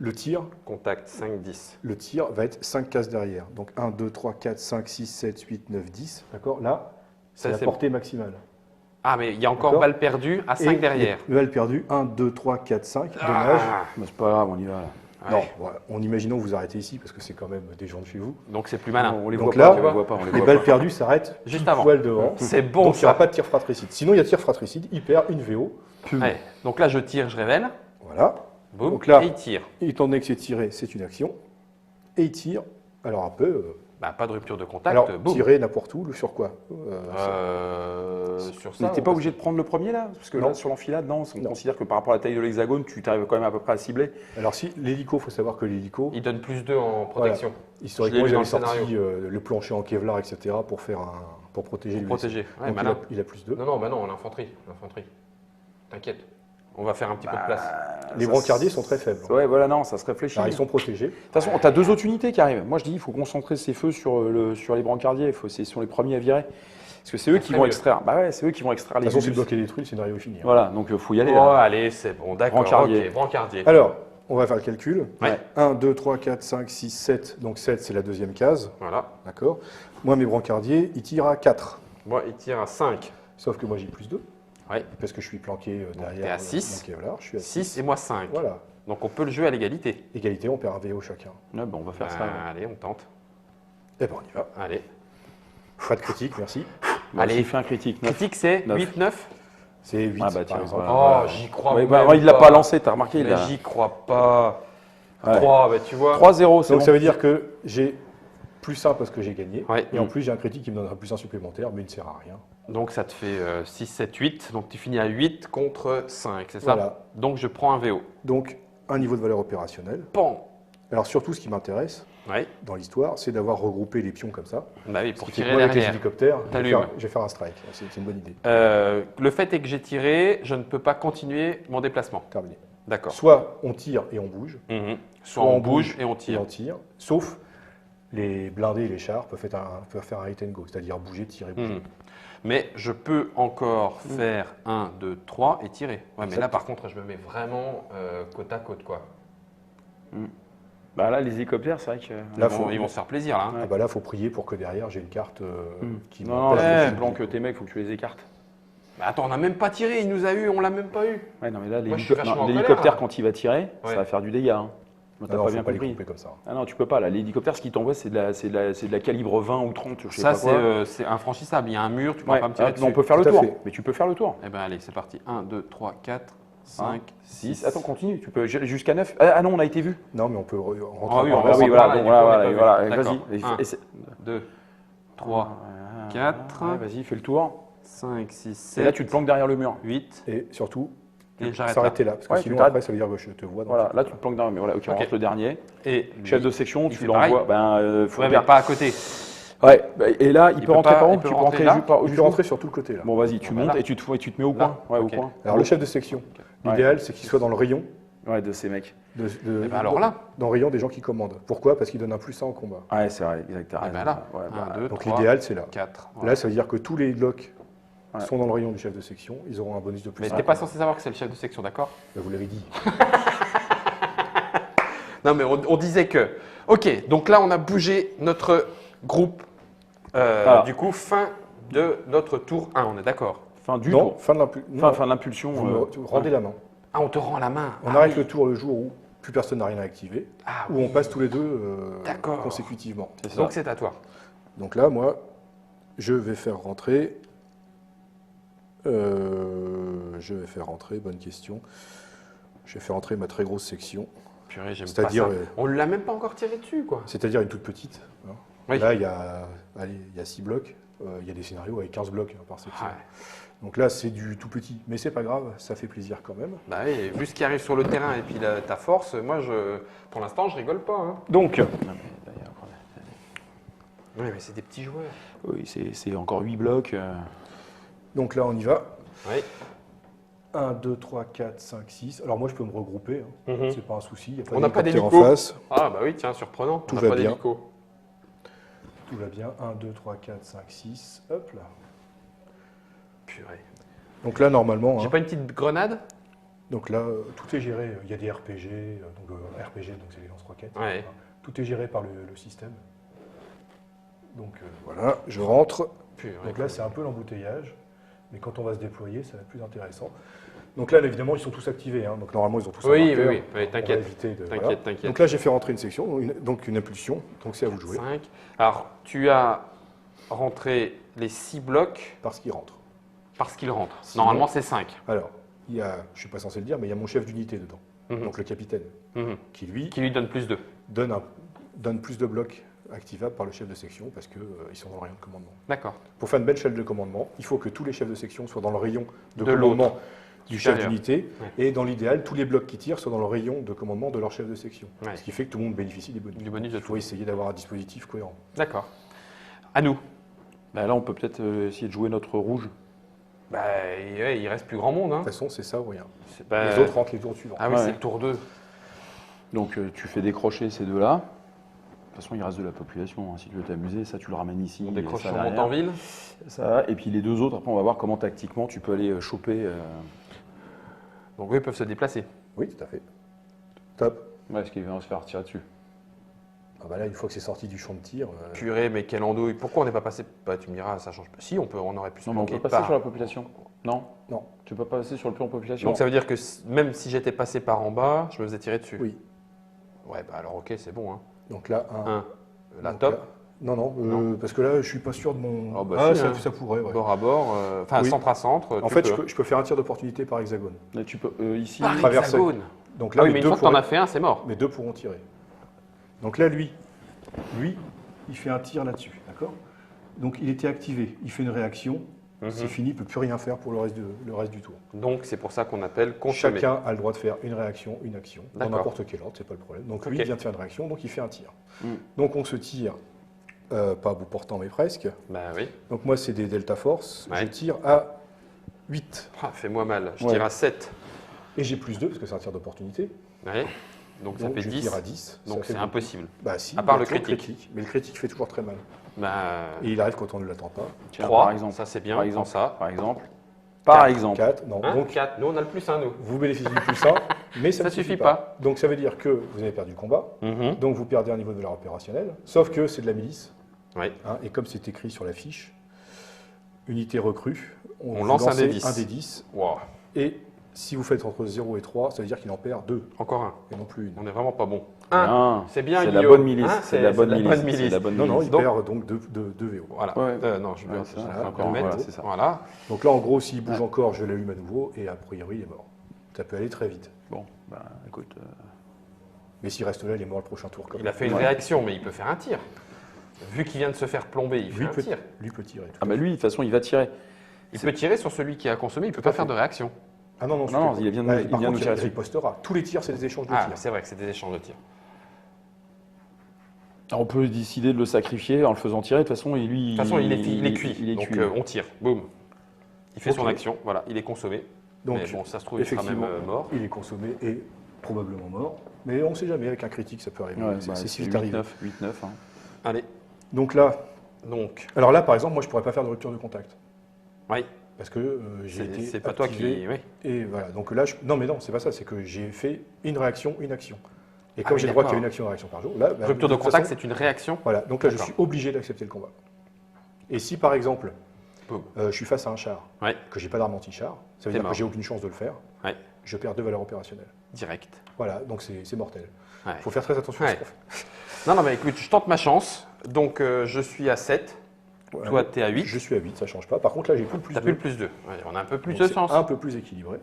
Le tir Contact 5, 10. le tir va être 5 cases derrière. Donc 1, 2, 3, 4, 5, 6, 7, 8, 9, 10. D'accord. Là, c'est Ça, la c'est portée maximale. Ah, mais il y a encore D'accord. balle perdue à 5 Et derrière. le balle perdu, 1, 2, 3, 4, 5. Dommage. Ah, Bah, c'est pas grave, on y va là. Ouais. Non, voilà. En imaginant que vous arrêtez ici, parce que c'est quand même des gens de chez vous. Donc c'est plus malin. On les Donc voit là, pas, on les voit pas, on les Les voit balles pas. perdues s'arrêtent Juste pile avant. poil devant. C'est bon Donc il n'y aura ça. pas de tir fratricide. Sinon, il y a tir fratricide, il perd une VO. Ouais. Donc là, je tire, je révèle. Voilà. Boum. Donc là- Et il tire. Et étant donné que c'est tiré, c'est une action. Et il tire, alors un peu. Bah, pas de rupture de contact. Alors, boum. tirer n'importe où, sur quoi Sur Mais ça. t'es pas obligé de prendre le premier là? Parce que Non. là, sur l'enfilade, non, on Non. considère que par rapport à la taille de l'hexagone, tu arrives quand même à peu près à cibler. Alors, si l'hélico, il faut savoir que l'hélico, Il donne plus 2 en protection. historiquement, Je l'ai vu ils dans avaient le sorti scénario. le plancher en Kevlar, etc., pour protéger Pour les protéger. Ouais, Donc, malin. il a plus 2. Non, non, bah non, l'infanterie. T'inquiète. On va faire un petit peu de place. Les brancardiers sont très faibles. Ouais, voilà, non, ça se réfléchit. Alors, De ils sont protégés. toute façon, tu as deux autres unités qui arrivent. Moi, je dis, il faut concentrer ses feux sur les brancardiers. Ce sont les premiers à virer. Parce que c'est eux Ça qui serait vont mieux. extraire. Bah ouais, c'est eux qui vont extraire De les toute façon, si le gugus. bloc est détruit, le scénario est fini. hein. Voilà, donc il faut y aller. Oh, Là. allez, c'est bon, d'accord. Brancardier. Ok, brancardier. Alors, on va faire le calcul. Ouais. 1, 2, 3, 4, 5, 6, 7. Donc 7, c'est la deuxième case. Voilà. D'accord. Moi, mes brancardiers, ils tirent à 4. Moi, il tire à 5. Sauf que moi, j'ai plus 2. Ouais. Parce que je suis planqué derrière. t'es à 6. mon Kevlar. Je suis à 6 et moi 5. Voilà. Donc on peut le jouer à l'égalité. Égalité, on perd un VO chacun. Ouais, bah, on va faire ça. Allez, on tente. Et ben, on y va. Allez. Pas de critique, merci. Bah, Allez. s'il fait un critique. neuf. Critique, c'est Neuf. 8, 9. C'est 8, Ah bah, tiens, par exemple. voilà. Oh, j'y crois Ouais, même bah, il l'a pas lancé, t'as remarqué. Mais j'y crois pas. Ouais. 3, bah tu vois. 3-0, c'est Donc bon. ça veut dire que j'ai plus 1 parce que j'ai gagné. Ouais. Et en plus, j'ai un critique qui me donne un plus 1 supplémentaire, mais il ne sert à rien. Donc ça te fait 6, 7, 8. Donc tu finis à 8 contre 5, c'est ça? Voilà. Donc je prends un VO. Donc, un niveau de valeur opérationnelle. Pan. Alors surtout, ce qui m'intéresse Ouais. dans l'histoire, c'est d'avoir regroupé les pions comme ça. Bah oui, Ce pour qui fait que tirer moi, avec les derrière. hélicoptères, je vais T'allumes. faire un strike. C'est une bonne idée. Le fait est que j'ai tiré, je ne peux pas continuer mon déplacement. Terminé. D'accord. Soit on tire et on bouge, Mhm. Soit on bouge et on tire. sauf les blindés et les chars peuvent faire un hit and go, c'est-à-dire bouger, tirer, bouger. Mhm. Mais je peux encore faire 1, 2, 3 et tirer. Ouais, mais là par contre, je me mets vraiment côte à côte, quoi. Bah là, les hélicoptères, c'est vrai que. Là, Ils vont se faire plaisir, là. hein. Ah bah là, il faut prier pour que derrière, j'ai une carte qui Non, non, m'empêche là, de tu faire planques tes mecs, faut que tu les écartes. Bah, attends, on n'a même pas tiré, il nous a eu, on l'a même pas eu. Ouais, non, mais là, Moi, je suis vachement en colère, l'hélicoptère, là. quand il va tirer, Ouais. ça va faire du dégât. Hein. Ah T'as non, pas faut bien pas les compris. couper comme ça. Ah non, tu peux pas. Là, l'hélicoptère, ce qu'il t'envoie, c'est de la calibre 20 ou 30, je sais Ça, pas quoi. c'est infranchissable. Il y a un mur, tu ne pourras Ouais. pas me tirer Ah, dessus. on peut faire le Tout à tour. fait. Mais tu peux faire le tour. Eh ben allez, c'est parti. 1, 2, 3, 4, 5, 6. Attends, continue. Tu peux jusqu'à 9. Ah non, on a été vu. Non, mais on peut rentrer. Ah oui, on Ah va oui, voir voilà. là, Bon, du voilà, coup, on voilà, est pas voilà. vu. Vas-y. D'accord. Et c'est- 2, 3, 4, Ouais, vas-y, fais le tour. 5, 6, Et là, 7, tu te planques derrière le mur. 8. Et surtout, Et j'arrête là. s'arrêter là. Parce que Ouais, tu sinon, t'arrêtes. après, ça veut dire que je te vois. dans Voilà, le- là, tu te planques derrière le mur. Voilà, ok, on Ok. rentre le dernier. Et Chef de section, il tu fait l'envoies. pareil. Faut Ouais, mais faire- pas à côté. Ouais, bah, et là, il Il peut peut rentrer pas- par où il peut Tu peux rentrer rentrer là juste par Il peut rentrer sur tout le côté là. Bon, vas-y, tu Bah, montes là. et tu te mets au Là. coin. Ouais, Ok. au coin. Alors, le chef de section, l'idéal, c'est qu'il soit dans le rayon, Ouais, de ces mecs. Eh ben alors là. dans le rayon des gens qui commandent. Pourquoi? Parce qu'il donne un plus 1 au combat. Ouais, c'est vrai, exact. t'as Eh raison. ben là. Ouais, 1, bah, 2, Donc 3, l'idéal, c'est là. 4. Là, ça veut dire que tous les blocs Ouais. sont dans le rayon du chef de section. Ils auront un bonus de plus Mais 1. t'es pas censé savoir que c'est le chef de section, d'accord? Vous l'avez dit. Non, mais on disait que. Ok, donc là, on a bougé notre groupe. Alors. Du coup, fin de notre tour 1, on est d'accord? Fin du Non, tour. fin de Fin de l'impulsion. Vous rendez la main. Ah, on te rend la main. On Ah arrête oui. le tour le jour où plus personne n'a rien à activer, Ah où oui. on passe tous les deux D'accord. consécutivement. C'est ça. Donc c'est à toi. Donc là, moi, je vais faire rentrer. Bonne question. Je vais faire rentrer ma très grosse section, Purée, j'aime pas C'est-à-dire, ça. On l'a même pas encore tiré dessus, quoi. c'est-à-dire une toute petite. hein. Oui. Là, il y a 6 blocs. Il y a des scénarios avec 15 blocs par section. Ouais. Donc là, c'est du tout petit. Mais c'est pas grave, ça fait plaisir quand même. Bah oui, vu ce qui arrive sur le terrain et puis ta force, moi, pour l'instant, je rigole pas. Hein. Donc, Oui, mais c'est des petits joueurs. oui, c'est encore 8 blocs. Donc là, on y va. Oui. 1, 2, 3, 4, 5, 6. Alors moi, je peux me regrouper. hein. Mhm. C'est pas un souci. Il y a On n'a pas d'hélicoptère en d'hélico. face. Ah bah oui, tiens, surprenant. Tout on n'a va pas bien. d'hélico. Tout va bien. 1, 2, 3, 4, 5, 6. Hop là. Purée. Donc là, normalement, J'ai hein, pas une petite grenade? donc là, tout est géré. Il y a des RPG. RPG, donc c'est les lance-roquettes. Ouais. Tout est géré par le système. Donc voilà, je rentre. Purée. Donc là, c'est un peu l'embouteillage. Mais quand on va se déployer, ça va être plus intéressant. Donc là, évidemment, ils sont tous activés. Hein. Donc normalement, ils ont tous un Oui, marqueur. oui, On va t'inquiète. éviter de- T'inquiète, voilà. t'inquiète. Donc là, j'ai fait rentrer une section, donc une impulsion. Donc c'est à vous de jouer. 5. Alors, tu as rentré les 6 blocs Parce qu'il rentre. parce qu'ils rentrent. Sinon- Normalement, c'est 5. Alors, il y a, je ne suis pas censé le dire, mais il y a mon chef d'unité dedans. Donc le capitaine, qui lui Qui lui donne plus 2. donne plus de blocs activables par le chef de section parce qu'ils sont dans le rayon de commandement. D'accord. Pour faire une belle chaîne de commandement, il faut que tous les chefs de section soient dans le rayon de De commandement du chef supérieur. d'unité. Ouais. Et dans l'idéal, tous les blocs qui tirent soient dans le rayon de commandement de leur chef de section. Ouais. Ce qui fait que tout le monde bénéficie des bonus. Du bonus de Il faut essayer d'avoir un dispositif cohérent. D'accord. À nous. Bah, là, on peut peut-être essayer de jouer notre rouge. Bah, il reste plus grand monde. De Hein. toute façon, c'est ça ou rien. C'est pas- Les autres rentrent les tours suivants. Ah oui, Ouais. c'est le tour 2. Donc tu fais décrocher ces deux-là. De toute façon, il reste de la population. Hein. Si tu veux t'amuser, ça, tu le ramènes ici. On et décroche ça sur derrière. Montanville. Ça, et puis les deux autres, après, on va voir comment tactiquement tu peux aller choper. Donc eux, ils peuvent se déplacer. Oui, tout à fait. Top. Ouais, ce qui va se faire tirer dessus. Ah bah là, une fois que c'est sorti du champ de tir, Purée, mais quelle andouille. Pourquoi on n'est pas passé? Bah, tu me diras, ça change pas. Si, on aurait pu se Non, mais on planquer peut passer par- sur la population. Non Non. Tu peux pas passer sur le plan population. Donc ça veut dire que même si j'étais passé par en bas, je me faisais tirer dessus. oui. Ouais, bah alors ok, c'est bon. Hein. Donc là, un. 1. La Donc top. là- Non, parce que là, je suis pas sûr de mon. Oh, bah si, ça, hein. ça pourrait, ouais. Bord à bord. Enfin, Oui. centre à centre. En tu fait, peux. je peux faire un tir d'opportunité par hexagone. Là, tu peux ici. Par traverser. hexagone. Donc là, Ah oui, les mais une deux fois que t'en pourraient- as fait un, c'est mort. mes deux pourront tirer. Donc là, lui, il fait un tir là-dessus, d'accord? Donc il était activé, il fait une réaction, c'est fini, il ne peut plus rien faire pour le reste du tour. Donc c'est pour ça qu'on appelle consommer. Chacun a le droit de faire une réaction, une action, dans D'accord. n'importe quel ordre, c'est pas le problème. Donc lui, Ok. il vient de faire une réaction, donc il fait un tir. Mm. Donc on se tire, pas à bout portant, mais presque. Bah oui. Donc moi, c'est des Delta Force, Ouais. je tire à 8. Ah, fais-moi mal. Je Ouais. tire à 7. Et j'ai plus 2, parce que c'est un tir d'opportunité. Ouais. Donc ça Donc fait je 10. tire à 10. Donc ça fait c'est beaucoup. impossible. Bah si, À part il y a le toujours critique. Mais le critique fait toujours très mal. Bah, Et il arrive quand on ne l'attend pas. Tiens, 3, par exemple. ça c'est bien. Par Par exemple. ça. Par exemple. Par 4. exemple. 4, non. Hein, Donc 4. Nous, on a le plus 1, nous. vous bénéficiez du plus 1, mais ça Ça ne suffit suffit pas. Donc ça veut dire que vous avez perdu le combat, Mhm. donc vous perdez un niveau de valeur opérationnelle, sauf que c'est de la milice. Oui. Hein, et comme c'est écrit sur la fiche, unité recrue, On vous lance un lancez des 10. un des 10. Wow. Et si vous faites entre 0 et 3, ça veut dire qu'il en perd 2, Encore un. et non plus une. On est vraiment pas bon. Bien. C'est bien, C'est de la Guillaume. bonne milice. Hein, c'est de la bonne milice. milice. C'est de la bonne Non, non, milice. il Donc- perd donc 2 VO. Voilà. Ouais. Non, je Ouais, vais c'est ça, je vais encore, remettre. voilà, c'est ça. Voilà. Donc là, en gros, s'il bouge encore, je l'allume à nouveau, et a priori, il est mort. Ça peut aller très vite. Bon, bah écoute. Mais s'il reste là, il est mort le prochain tour. Comme Il a fait une Ouais. réaction, mais il peut faire un tir. Vu qu'il vient de se faire plomber, il fait lui, un tir. lui peut tirer. tout Ah à bah fait. lui, de toute façon, il va tirer. Il peut tirer sur celui qui a consommé, il peut Tout pas à faire fait. de réaction. Ah non, non, Non, il vient de- Là, il par vient de contre, tirer il dessus. ripostera. Tous les tirs, c'est des échanges de Ah, tirs. c'est vrai que c'est des échanges de tirs. Alors, on peut décider de le sacrifier en le faisant tirer. De toute façon, De toute façon, il est cuit. Il est donc cuit. on tire. Boum. Il fait son Ok. action. Voilà, il est consommé. Donc, mais bon, ça se trouve, il sera même effectivement, mort. il est consommé et probablement mort. Mais on ne sait jamais, avec un critique, ça peut arriver. Ouais, c'est bah, c'est si c'est vite arrivé. 8-9. 8-9 hein. Allez. Donc là, Donc, alors là, par exemple, moi, je ne pourrais pas faire de rupture de contact. oui, Parce que j'ai été c'est pas toi activé. qui. Oui. Et voilà, donc là, non, mais non, c'est pas ça, c'est que j'ai fait une réaction, une action. Et Ah comme oui, j'ai le droit qu'il y a d'accord. une action, une réaction par jour, là, bah, Rupture de toute contact, façon, c'est une réaction. voilà, donc là, je D'accord. suis obligé d'accepter le combat. Et si, par exemple, Boum. je suis face à un char, Ouais. que j'ai pas d'arme anti-char, ça veut T'es dire mort. que j'ai aucune chance de le faire, Ouais. je perds 2 valeurs opérationnelles. Direct. Voilà, donc c'est mortel. Ouais. Il faut faire très attention à Ouais. ce qu'on fait. Non, non, mais écoute, je tente ma chance. Donc, je suis à 7. Voilà. Toi, t'es à 8. Je suis à 8, ça change pas. Par contre, là, j'ai plus le plus T'as 2. plus le plus 2. Ouais, on a un peu plus Donc, de c'est sens. un peu plus équilibré.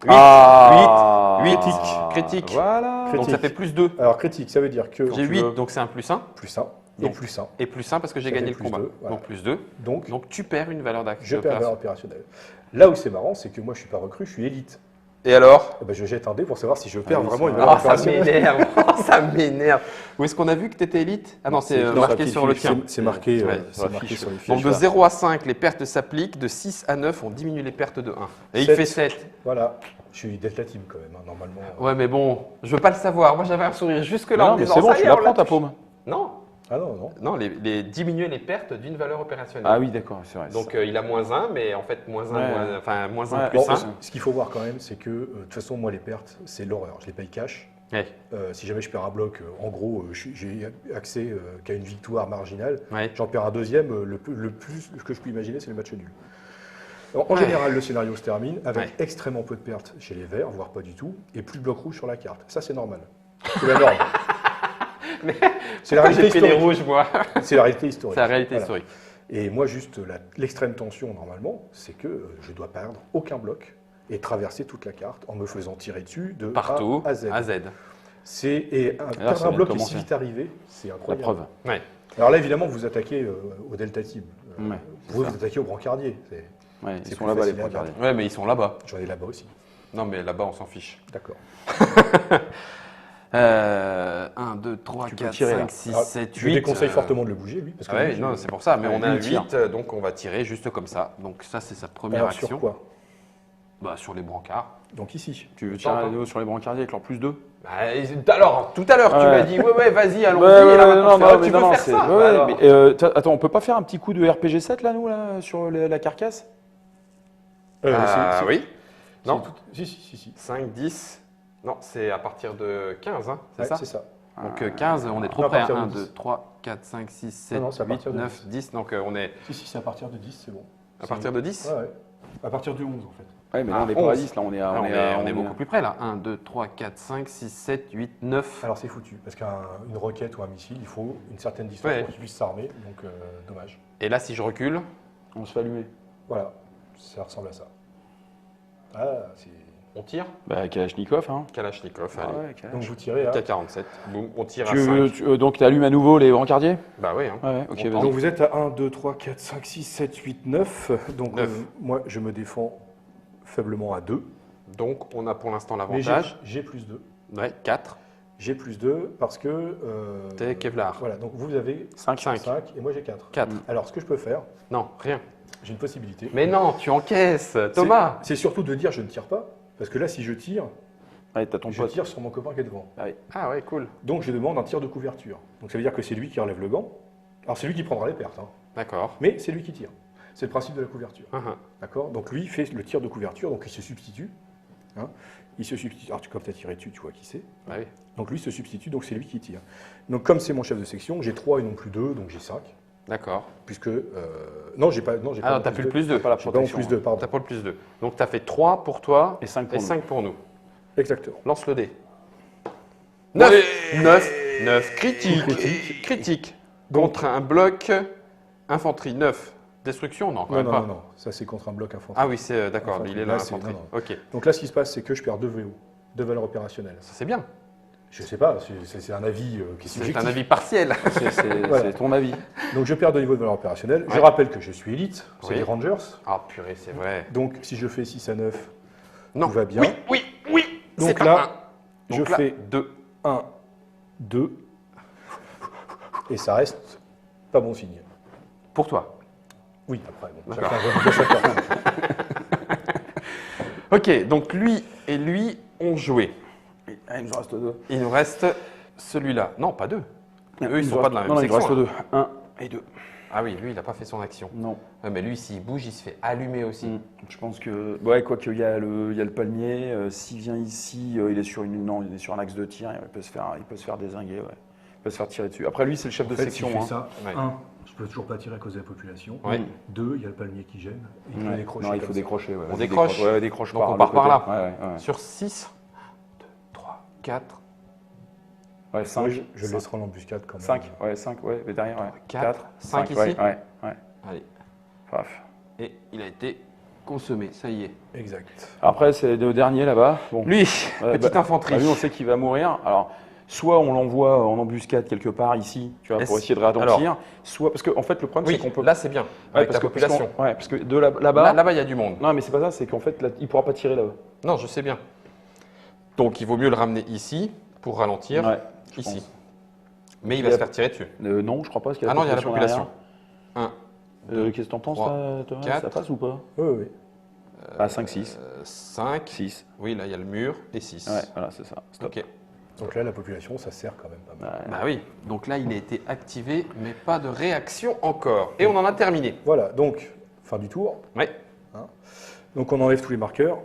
8. Ah, 8. ah, Critique. Voilà. Donc, ça Critique. fait plus 2. Alors, critique, ça veut dire que J'ai tu 8, veux. donc c'est un plus 1. plus 1 et Donc, plus 1. Et plus 1 parce que j'ai Ça gagné fait le plus combat. 2, voilà. Donc, plus 2. Donc, Donc, tu perds une valeur je d'action. perds la valeur opérationnelle. Là où c'est marrant, c'est que moi, je suis pas recrue, je suis élite. Et alors? Eh ben, je jette un dé pour savoir si je perds oui, vraiment c'est une vrai. valeur Ah, ça opérationnelle. m'énerve. Oh, ça m'énerve. Où est-ce qu'on a vu que tu étais élite? Ah non, c'est Non, marqué c'est sur le fiche, tien. C'est marqué, Ouais, sur la c'est marqué fiche. sur les fiches. Donc, de 0 à 5, les pertes s'appliquent. De 6 à 9, on diminue les pertes de 1. Et il 7. fait 7. Voilà, je suis Delta Team quand même, hein, normalement. Ouais, mais bon, je veux pas le savoir. Moi, j'avais un sourire jusque-là Non, en me mais disant, c'est bon, ça y tu est, on l'apprends l'a ta touché. paume. Non, Ah non, non. non, diminuer les pertes d'une valeur opérationnelle. Ah oui, d'accord, c'est vrai. Donc, il a moins 1, mais en fait, moins 1, Ouais. enfin, moins 1 Ouais. plus Bon, 1. ce qu'il faut voir quand même, c'est que de toute façon, moi, les pertes, c'est l'horreur. Je les paye cash. Ouais, Si jamais je perds un bloc, en gros, j'ai accès qu'à une victoire marginale. ouais. J'en perds un deuxième, le plus que je peux imaginer, c'est le match nul. En général, le scénario se termine avec extrêmement peu de pertes chez les verts, voire pas du tout, et plus de blocs rouges sur la carte. Ça, c'est normal. C'est la norme. C'est la réalité J'ai pris les historique. rouges, moi. C'est la réalité historique. C'est la réalité Voilà. historique. Et moi, juste l'extrême tension, normalement, c'est que je dois perdre aucun bloc et traverser toute la carte en me faisant tirer dessus de Partout, A à Z. à Z. Perdre ça un vient bloc de est si commencer. vite arrivé, c'est La incroyable. preuve. Ouais. Alors là, évidemment, vous attaquez au Delta Team. Ouais, Vous attaquez au brancardier. Ouais, ils C'est sont plus là-bas, les facile à brancardiers. Ouais, mais ils sont là-bas. J'en ai là-bas aussi. Non, mais là-bas, on s'en fiche. D'accord. 1, 2, 3, Tu peux 4, tirer, là. 5, 6, Alors, 7, 8. je déconseille fortement de le bouger, lui. Parce que Ouais, lui, non, c'est pour ça. Mais Ouais, on a lui, un il tire. 8, donc on va tirer juste comme ça. Donc ça, c'est sa première Alors, action. sur quoi Bah, sur les brancards. Donc ici. Tu veux tirer à nouveau sur les brancardiers avec leur +2? Bah, alors, tout à l'heure, tu Ouais. m'as dit, ouais, vas-y, allons-y. Et là, maintenant, tu peux faire c'est- ça. ouais, Bah, alors. mais, attends, on peut pas faire un petit coup de RPG 7 là, nous, là, sur la carcasse? Ah, oui. c'est Non. tout- Si. 5, 10. Non, c'est à partir de 15, hein, c'est Ouais, ça c'est ça. Donc 15, on est trop à près. partir de 1, 10. 2, 3, 4, 5, 6, 7, non, c'est à 8, partir de 9, 10. Donc on est Si, c'est à partir de 10, c'est bon. à partir de 10. Ouais. À partir de 11, en fait. Ouais, mais là, Ah, on n'est pas à 11. 10, là, on est à. Ah, on est à- beaucoup plus près là. 1, 2, 3, 4, 5, 6, 7, 8, 9. Alors, c'est foutu. Parce qu'une roquette ou un missile, il faut une certaine distance Ouais. pour qu'il puisse s'armer. Donc, dommage. Et là, si je recule, On se fait allumer. Voilà. Ça ressemble à ça. Ah, c'est. on tire. Bah, Kalachnikov, hein. Kalachnikov, Ah allez. ouais, Kalach. Donc, vous tirez à. K47. Boum, on tire à Tu 5. veux, donc, tu allumes à nouveau les brancardiers? Bah oui. Hein. Ouais, ok, On vas-y. Donc, vous êtes à 1, 2, 3, 4, 5, 6, 7, 8, 9. Donc, 9. moi, je me défends faiblement à 2. Donc on a pour l'instant Mais l'avantage. j'ai plus 2. Ouais, 4. J'ai plus 2 parce que. T'es Kevlar. Voilà, donc vous avez 5, 5. 5 et moi j'ai 4. 4. Alors, ce que je peux faire, Non, rien. j'ai une possibilité. Mais non, tu encaisses, Thomas. C'est surtout de dire je ne tire pas. Parce que là, si je tire, Ouais, t'as ton je pote. tire sur mon copain qui est devant. Ah ouais, cool. Donc, je demande un tir de couverture. Donc, ça veut dire que c'est lui qui relève le gant. Alors, c'est lui qui prendra les pertes, hein. D'accord. Mais c'est lui qui tire. C'est le principe de la couverture. Uhum. D'accord. Donc, lui fait le tir de couverture, donc il se substitue. Hein. Il se substitue. Alors, comme tu as tiré dessus, tu vois qui c'est. Ah oui. Donc, lui se substitue, donc c'est lui qui tire. Donc, comme c'est mon chef de section, j'ai 3 et non plus 2, donc j'ai 5. D'accord. Puisque. Non, j'ai pas. Non, j'ai Ah pas non, t'as plus le plus 2. J'ai pas mon plus 2, pardon. T'as pas le plus 2. Donc t'as fait 3 pour toi Et 5 pour et nous. 5 pour nous. Exactement. Lance le dé. 9. Ouais. 9. Critique. Critique. Contre un bloc infanterie. 9. Destruction, non, quand Non, même pas. non. Ça, c'est contre un bloc infanterie. Ah oui, c'est d'accord, Infanterie. il est là, Là, c'est- infanterie. non, Ok, Donc là, ce qui se passe, c'est que je perds 2 VO, 2 valeurs opérationnelles. ça c'est bien. Je sais pas, c'est un avis qui est C'est subjectif. un avis partiel. Voilà. C'est ton avis. Donc je perds 2 niveaux de valeur opérationnelle. Je Ouais. rappelle que je suis élite, c'est Oui. les Rangers. Ah purée, c'est vrai. Donc si je fais 6 à 9, Non. tout va bien. Oui. Donc c'est là, pas un. je Donc là, fais 2. 1, 2, et ça reste pas bon signe. Pour toi. Oui, après, bon, D'accord. chacun. Ok, donc lui et lui ont joué. Ah, il nous reste 2. Il nous reste celui-là. Non, pas 2. Eux, ils sont pas de la même Non, il nous section. reste là. 2. 1 et 2. Ah oui, lui, il n'a pas fait son action. Non. Ouais, mais lui, s'il bouge, il se fait allumer aussi. Je pense que. Ouais, quoi qu'il y a le palmier. S'il vient ici, il est sur il est sur un axe de tir. Il peut se faire dézinguer. Ouais. Il peut se faire tirer dessus. Après, lui, c'est le chef En de fait, section. s'il fait hein. ça, Ouais. 1, je peux toujours pas tirer à cause de la population. Ouais. 2, il y a le palmier qui gêne. Il peut Ouais. décrocher. Non, il comme faut ça. décrocher. Ouais. On Vas-y, décroche. Ouais, décroche Donc on le part par côté. là. Ouais. Sur 6, 1, 2, 3, 4, Ouais, Moi, 5. je le laisserai en embuscade quand même. 5. Ouais, 5. Ouais, mais derrière. Ouais. 4, 5 ici. Ouais. Allez. Paf. Et il a été consommé, ça y est. Exact. Après, c'est le dernier là-bas. Bon. Lui, Ouais, petite bah, infanterie. Lui, on sait qu'il va mourir. Alors, soit on l'envoie en embuscade quelque part ici, tu vois, pour Est-ce- essayer de ralentir. Soit parce que en fait, le problème, Oui, c'est qu'on peut. là c'est bien, Ouais, avec parce la que- population. parce que de là-bas. Là-bas, il y a du monde. Non, mais c'est pas ça. C'est qu'en fait, là, il pourra pas tirer là-bas. Non, je sais bien. Donc il vaut mieux le ramener ici pour ralentir, Ouais, je ici. pense. Mais il Il va y se a- faire tirer dessus. Non, je crois pas. Parce qu'il y a Ah non, il y a la population. derrière. 1, Qu'est-ce que t'en penses, 3, là, Thomas 4. Ça passe ou pas Oui, oui. Ah, 5, 6. 5. 6. Oui, là il y a le mur et 6. Ouais, voilà, c'est ça. Stop. Ok. Donc là, la population, ça sert quand même pas mal. Ouais. Bah oui. Donc là, il a été activé, mais pas de réaction encore. Et on en a terminé. Voilà, donc, fin du tour. Ouais. Donc on enlève tous les marqueurs.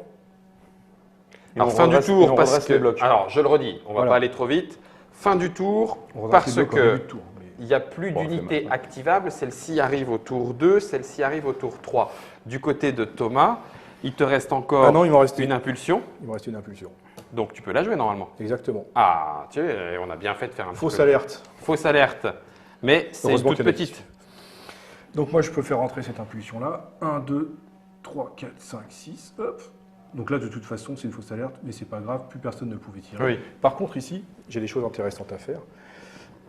Et Alors on fin du redresse- et tour on parce redresse que. les blocs. Alors je le redis, on va Voilà. pas aller trop vite. Fin du tour On redresse parce les blocs en que. début de tour. Mais il n'y a plus Bon, d'unité c'est maintenant. activable. Celle-ci arrive au tour 2, celle-ci arrive au tour 3. Du côté de Thomas, il te reste encore Ah non, il m'en reste une impulsion. Il me reste une impulsion. Donc tu peux la jouer normalement. Exactement. Ah, tu sais, on a bien fait de faire un Fausse petit peu. alerte. Fausse alerte. Mais c'est Heureusement toute qu'il y en a petite. Donc moi, je peux faire rentrer cette impulsion-là. 1, 2, 3, 4, 5, 6. Hop. Donc là, de toute façon, c'est une fausse alerte, mais c'est pas grave, plus personne ne pouvait tirer. Oui. Par contre, ici, j'ai des choses intéressantes à faire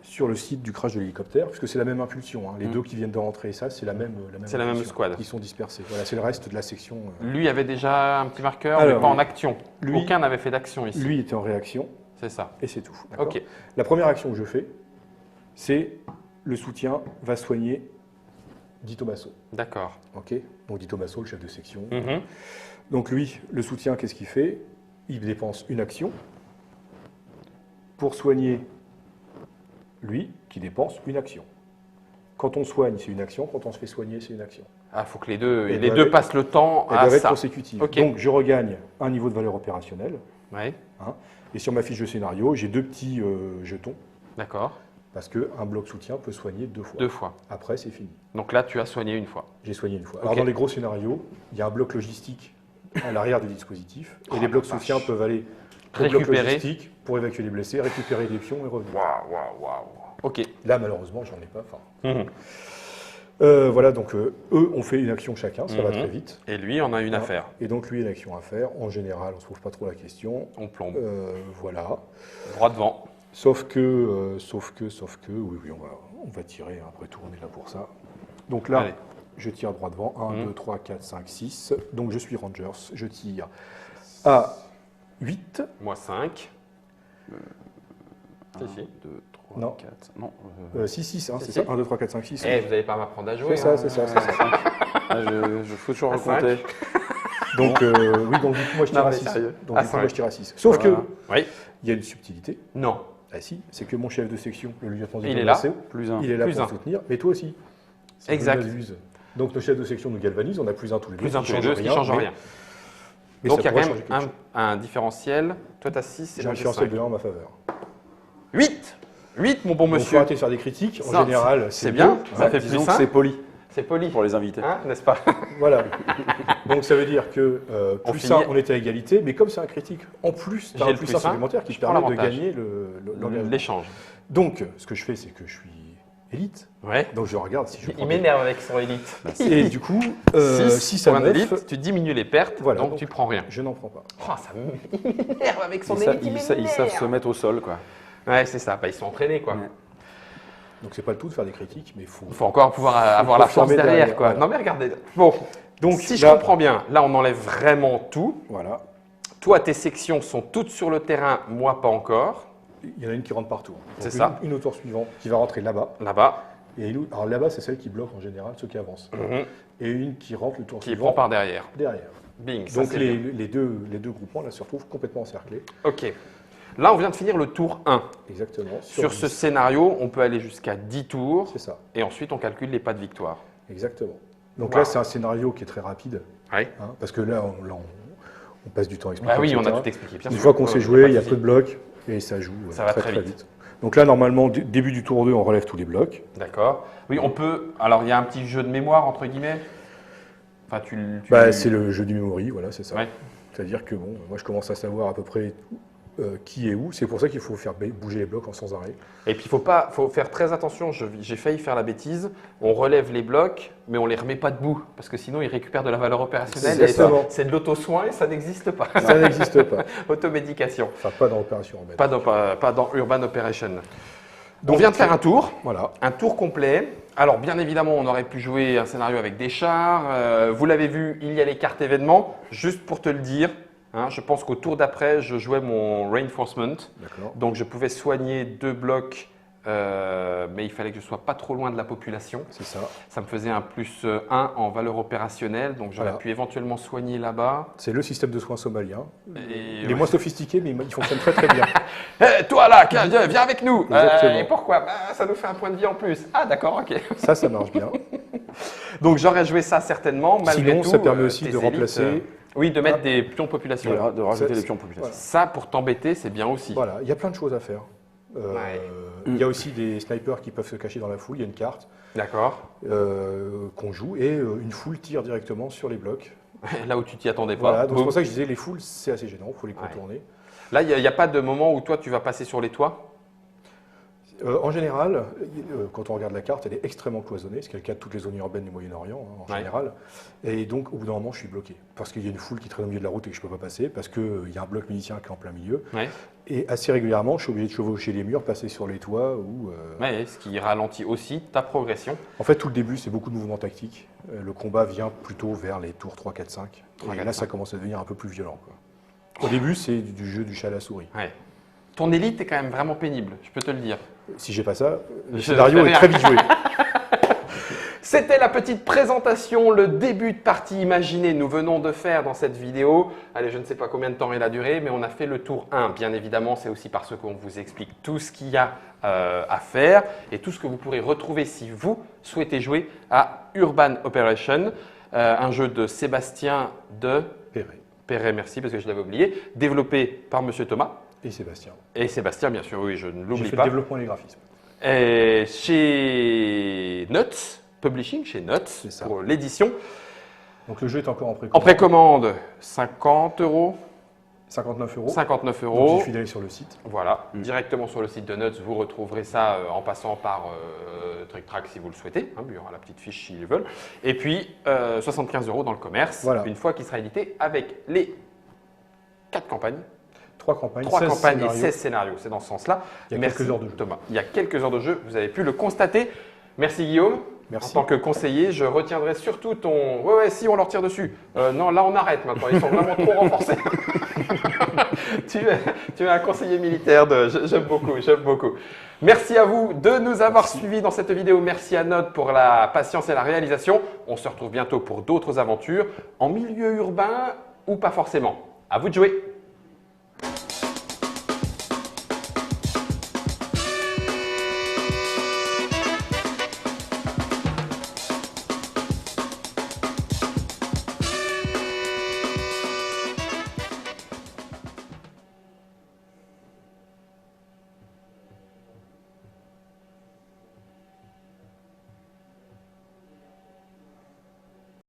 sur le site du crash de l'hélicoptère, puisque c'est la même impulsion. Hein. Les deux qui viennent de rentrer, ça, c'est la même. C'est la même impulsion. squad. Ils sont dispersés. Voilà, c'est le reste de la section. Lui avait déjà un petit marqueur, Alors, mais pas en action. lui- Aucun n'avait fait d'action ici. Lui était en réaction, C'est ça. et c'est tout. D'accord. Ok. La première action que je fais, c'est le soutien va soigner Di Tommaso. D'accord. Ok. Donc Di Tommaso, le chef de section. Mhm. Donc lui, le soutien, qu'est-ce qu'il fait? Il dépense une action pour soigner lui, qui dépense une action. Quand on soigne, c'est une action. Quand on se fait soigner, c'est une action. Ah, il faut que les deux, Elles les doivent deux être- passent le temps Elles à doivent être ça. consécutives. Ok. Donc je regagne un niveau de valeur opérationnelle. Oui, Et sur ma fiche de scénario, j'ai deux petits jetons, d'accord. parce qu'un bloc soutien peut soigner 2 fois. 2 fois. Après, c'est fini. Donc là, tu as soigné une fois. J'ai soigné une fois. Ok. Alors dans les gros scénarios, il y a un bloc logistique à l'arrière du dispositif, et Oh, les blocs la vache. soutiens peuvent aller au bloc Récupérer. logistique pour évacuer les blessés, récupérer des pions et revenir. Waouh, waouh, waouh. Ok. Là, malheureusement, j'en ai pas. Enfin, Mhm. voilà, donc eux ont fait une action chacun, ça va Mhm. très vite. Et lui, on a une Voilà. affaire. Et donc lui, une action à faire. En général, on ne se pose pas trop la question. On plombe. Voilà. Droit devant. Sauf que, oui, on va tirer. Après tout, on est là pour ça. Donc là, Allez. je tire droit devant. 1, Mhm. 2, 3, 4, 5, 6. Donc je suis Rangers. Je tire à 8. Moi, 5. Si, si. 2, 3, Non. 4. Non. 6, 6, hein, Si, c'est si. ça. 1, 2, 3, 4, 5, 6. Eh, vous n'allez pas m'apprendre à jouer. C'est ça, hein. c'est ça, c'est ça. Ah, je fous toujours À le compter. Donc, oui, donc du coup, moi, je tire Non, à mais 6. sérieux. Donc, À du coup, moi, cinq. je tire à 6. Sauf Voilà. que, Oui. il y a une subtilité. Non. Ah si, c'est que mon chef de section, le lieutenant Il est là. Plus 1. il est là Plus pour un. soutenir, mais toi aussi. C'est Exact. une base. Donc nos chefs de section nous galvanisent, on a plus un tous les deux. Plus un qui tous les change deux, ce qui change mais- rien. mais Donc ça il y a pourrait quand changer même quelque chose. un différentiel. Toi, tu as 6 et J'ai un moi, j'ai différentiel 5. de 1 en ma faveur. 8 8, mon bon Donc, faut monsieur. arrêter de faire des critiques. En Ça, général, c'est bien. deux, Ça hein. fait Disons plus que un. c'est poli C'est poli. pour les invités. Hein, n'est-ce pas? Voilà. Donc ça veut dire que On plus finit. 1, on est à égalité, mais comme c'est un critique, en plus, tu J'ai as un le plus plus 1 un, supplémentaire qui je te prends permet de l'avantage. gagner l'engagement. L'échange. Donc, ce que je fais, c'est que je suis élite. Ouais. Donc je regarde si je prends Il des- m'énerve avec son élite. Et du coup, 6 6 à points 9, d'élite, tu diminues les pertes, Voilà, donc donc- tu prends rien. je n'en prends pas. Oh, il m'énerve avec son Ils, sa- élite. ils sa- ils savent se mettre au sol, quoi. Ouais, c'est ça. Bah, ils sont entraînés, quoi. Ouais. Donc c'est pas le tout de faire des critiques, mais il faut... Il faut encore pouvoir avoir la force confirmer derrière, derrière, quoi. voilà. Non, mais regardez. Bon, Donc si je là- comprends bien, là, on enlève vraiment tout. Voilà. Toi, tes sections sont toutes sur le terrain, moi, pas encore. Il y en a une qui rentre partout. C'est Donc, ça. Une au tour suivant qui va rentrer là-bas. Là-bas, Et alors là-bas, c'est celle qui bloque en général ceux qui avancent. Et une qui rentre le tour qui suivant prend par derrière. derrière. Bing, ça Donc c'est les, bien. les deux groupements là se retrouvent complètement encerclés. Ok. Là, on vient de finir le tour 1. Exactement. Sur ce 10. scénario, on peut aller jusqu'à 10 tours C'est ça. et ensuite on calcule les pas de victoire. Exactement. Donc Wow. là, c'est un scénario qui est très rapide. Oui. Hein, parce que là, on passe du temps à expliquer. Bah oui, on a etc. tout expliqué. Bien Une sûr. fois qu'on Ouais, sait ouais, jouer, pas il y a de peu de blocs et ça joue Ça va très vite. vite. Donc là, normalement, début du tour 2, on relève tous les blocs. D'accord. Oui, on peut. Alors, il y a un petit jeu de mémoire, entre guillemets. Enfin, C'est le jeu du memory, voilà, c'est ça. Ouais. C'est-à-dire que bon, moi je commence à savoir à peu près qui est où. C'est pour ça qu'il faut faire bouger les blocs en sans arrêt. Et puis, faut faire très attention. J'ai failli faire la bêtise. On relève les blocs, mais on les remet pas debout. Parce que sinon, ils récupèrent de la valeur opérationnelle. Et Exactement. c'est de l'auto-soin et ça n'existe pas. Ça n'existe pas. Automédication. Enfin, pas dans l'opération urbaine. Pas dans Urban Operation. On vient de faire un tour. Voilà. Un tour complet. Alors, bien évidemment, on aurait pu jouer un scénario avec des chars. Vous l'avez vu, il y a les cartes événements. Juste pour te le dire, hein, je pense qu'au tour d'après, je jouais mon Reinforcement. D'accord. Donc, je pouvais soigner 2 blocs, mais il fallait que je sois pas trop loin de la population. C'est ça. Ça me faisait un plus 1 en valeur opérationnelle. Donc, j'aurais Voilà. pu éventuellement soigner là-bas. C'est le système de soins somalien. Et Il est moins sophistiqué, mais il fonctionne très très bien. Eh, toi là, viens avec nous. Exactement. Et pourquoi? Bah, ça nous fait un point de vie en plus. Ah, d'accord, ok. Ça marche bien. Donc j'aurais joué ça certainement. Malgré Sinon, tout, ça permet aussi tes de élites, remplacer. oui, de mettre des pions population. De rajouter Ça, les pions population. voilà. Ça, pour t'embêter, c'est bien aussi. Voilà, il y a plein de choses à faire. Ouais. Il y a aussi des snipers qui peuvent se cacher dans la foule. Il y a une carte D'accord. qu'on joue et une foule tire directement sur les blocs. Là où tu t'y attendais pas. Voilà, donc c'est Boum. pour ça que je disais les foules, c'est assez gênant, il faut les contourner. Là, il n'y a pas de moment où toi, tu vas passer sur les toits? En général, quand on regarde la carte, elle est extrêmement cloisonnée, ce qui est le cas de toutes les zones urbaines du Moyen-Orient en Ouais. général. Et donc, au bout d'un moment, je suis bloqué. Parce qu'il y a une foule qui traîne au milieu de la route et que je ne peux pas passer, parce qu'il y a un bloc milicien qui est en plein milieu. Ouais. Et assez régulièrement, je suis obligé de chevaucher les murs, passer sur les toits. Ouais, ce qui ralentit aussi ta progression. En fait, tout le début, c'est beaucoup de mouvements tactiques. Le combat vient plutôt vers les tours 3, 4, 5. 3, Et 4, là, 5. ça commence à devenir un peu plus violent, quoi. Au début, c'est du jeu du chat à la souris. Ouais. Ton élite est quand même vraiment pénible, je peux te le dire. Si j'ai pas ça, le Je scénario fais est rien. très vite joué. C'était la petite présentation, le début de partie imaginée nous venons de faire dans cette vidéo. Allez, je ne sais pas combien de temps elle a duré, mais on a fait le tour 1. Bien évidemment, c'est aussi parce qu'on vous explique tout ce qu'il y a à faire et tout ce que vous pourrez retrouver si vous souhaitez jouer à Urban Operation, un jeu de Sébastien de Perret Perret, merci parce que je l'avais oublié, développé par Monsieur Thomas et Sébastien. et Sébastien, bien sûr, oui, je ne J'ai l'oublie fait pas. le développement et les graphismes. Et chez Nuts, Publishing, chez Nuts, ça. pour l'édition. Donc le jeu est encore en En précommande. précommande, 50 €, 59 €. 59 Donc €. il suffit d'aller sur le site. Voilà, directement sur le site de Nuts, vous retrouverez ça en passant par Trick Track si vous le souhaitez. Hein, il y aura la petite fiche s'ils veulent. Et puis 75 € dans le commerce, Voilà. une fois qu'il sera édité avec les 4 campagnes. 3 campagnes, 3 16 campagnes scénarios. et 16 scénarios, c'est dans ce sens-là. Il y a Merci, quelques heures de jeu. Thomas. Il y a quelques heures de jeu, vous avez pu le constater. Merci Guillaume. Merci. En tant que conseiller, je retiendrai surtout ton. Ouais, si on leur tire dessus. Non, là on arrête maintenant, ils sont vraiment trop renforcés. tu es un conseiller militaire, j'aime beaucoup, j'aime beaucoup. Merci à vous de nous avoir suivis dans cette vidéo. Merci à Nod pour la patience et la réalisation. On se retrouve bientôt pour d'autres aventures en milieu urbain ou pas forcément. À vous de jouer.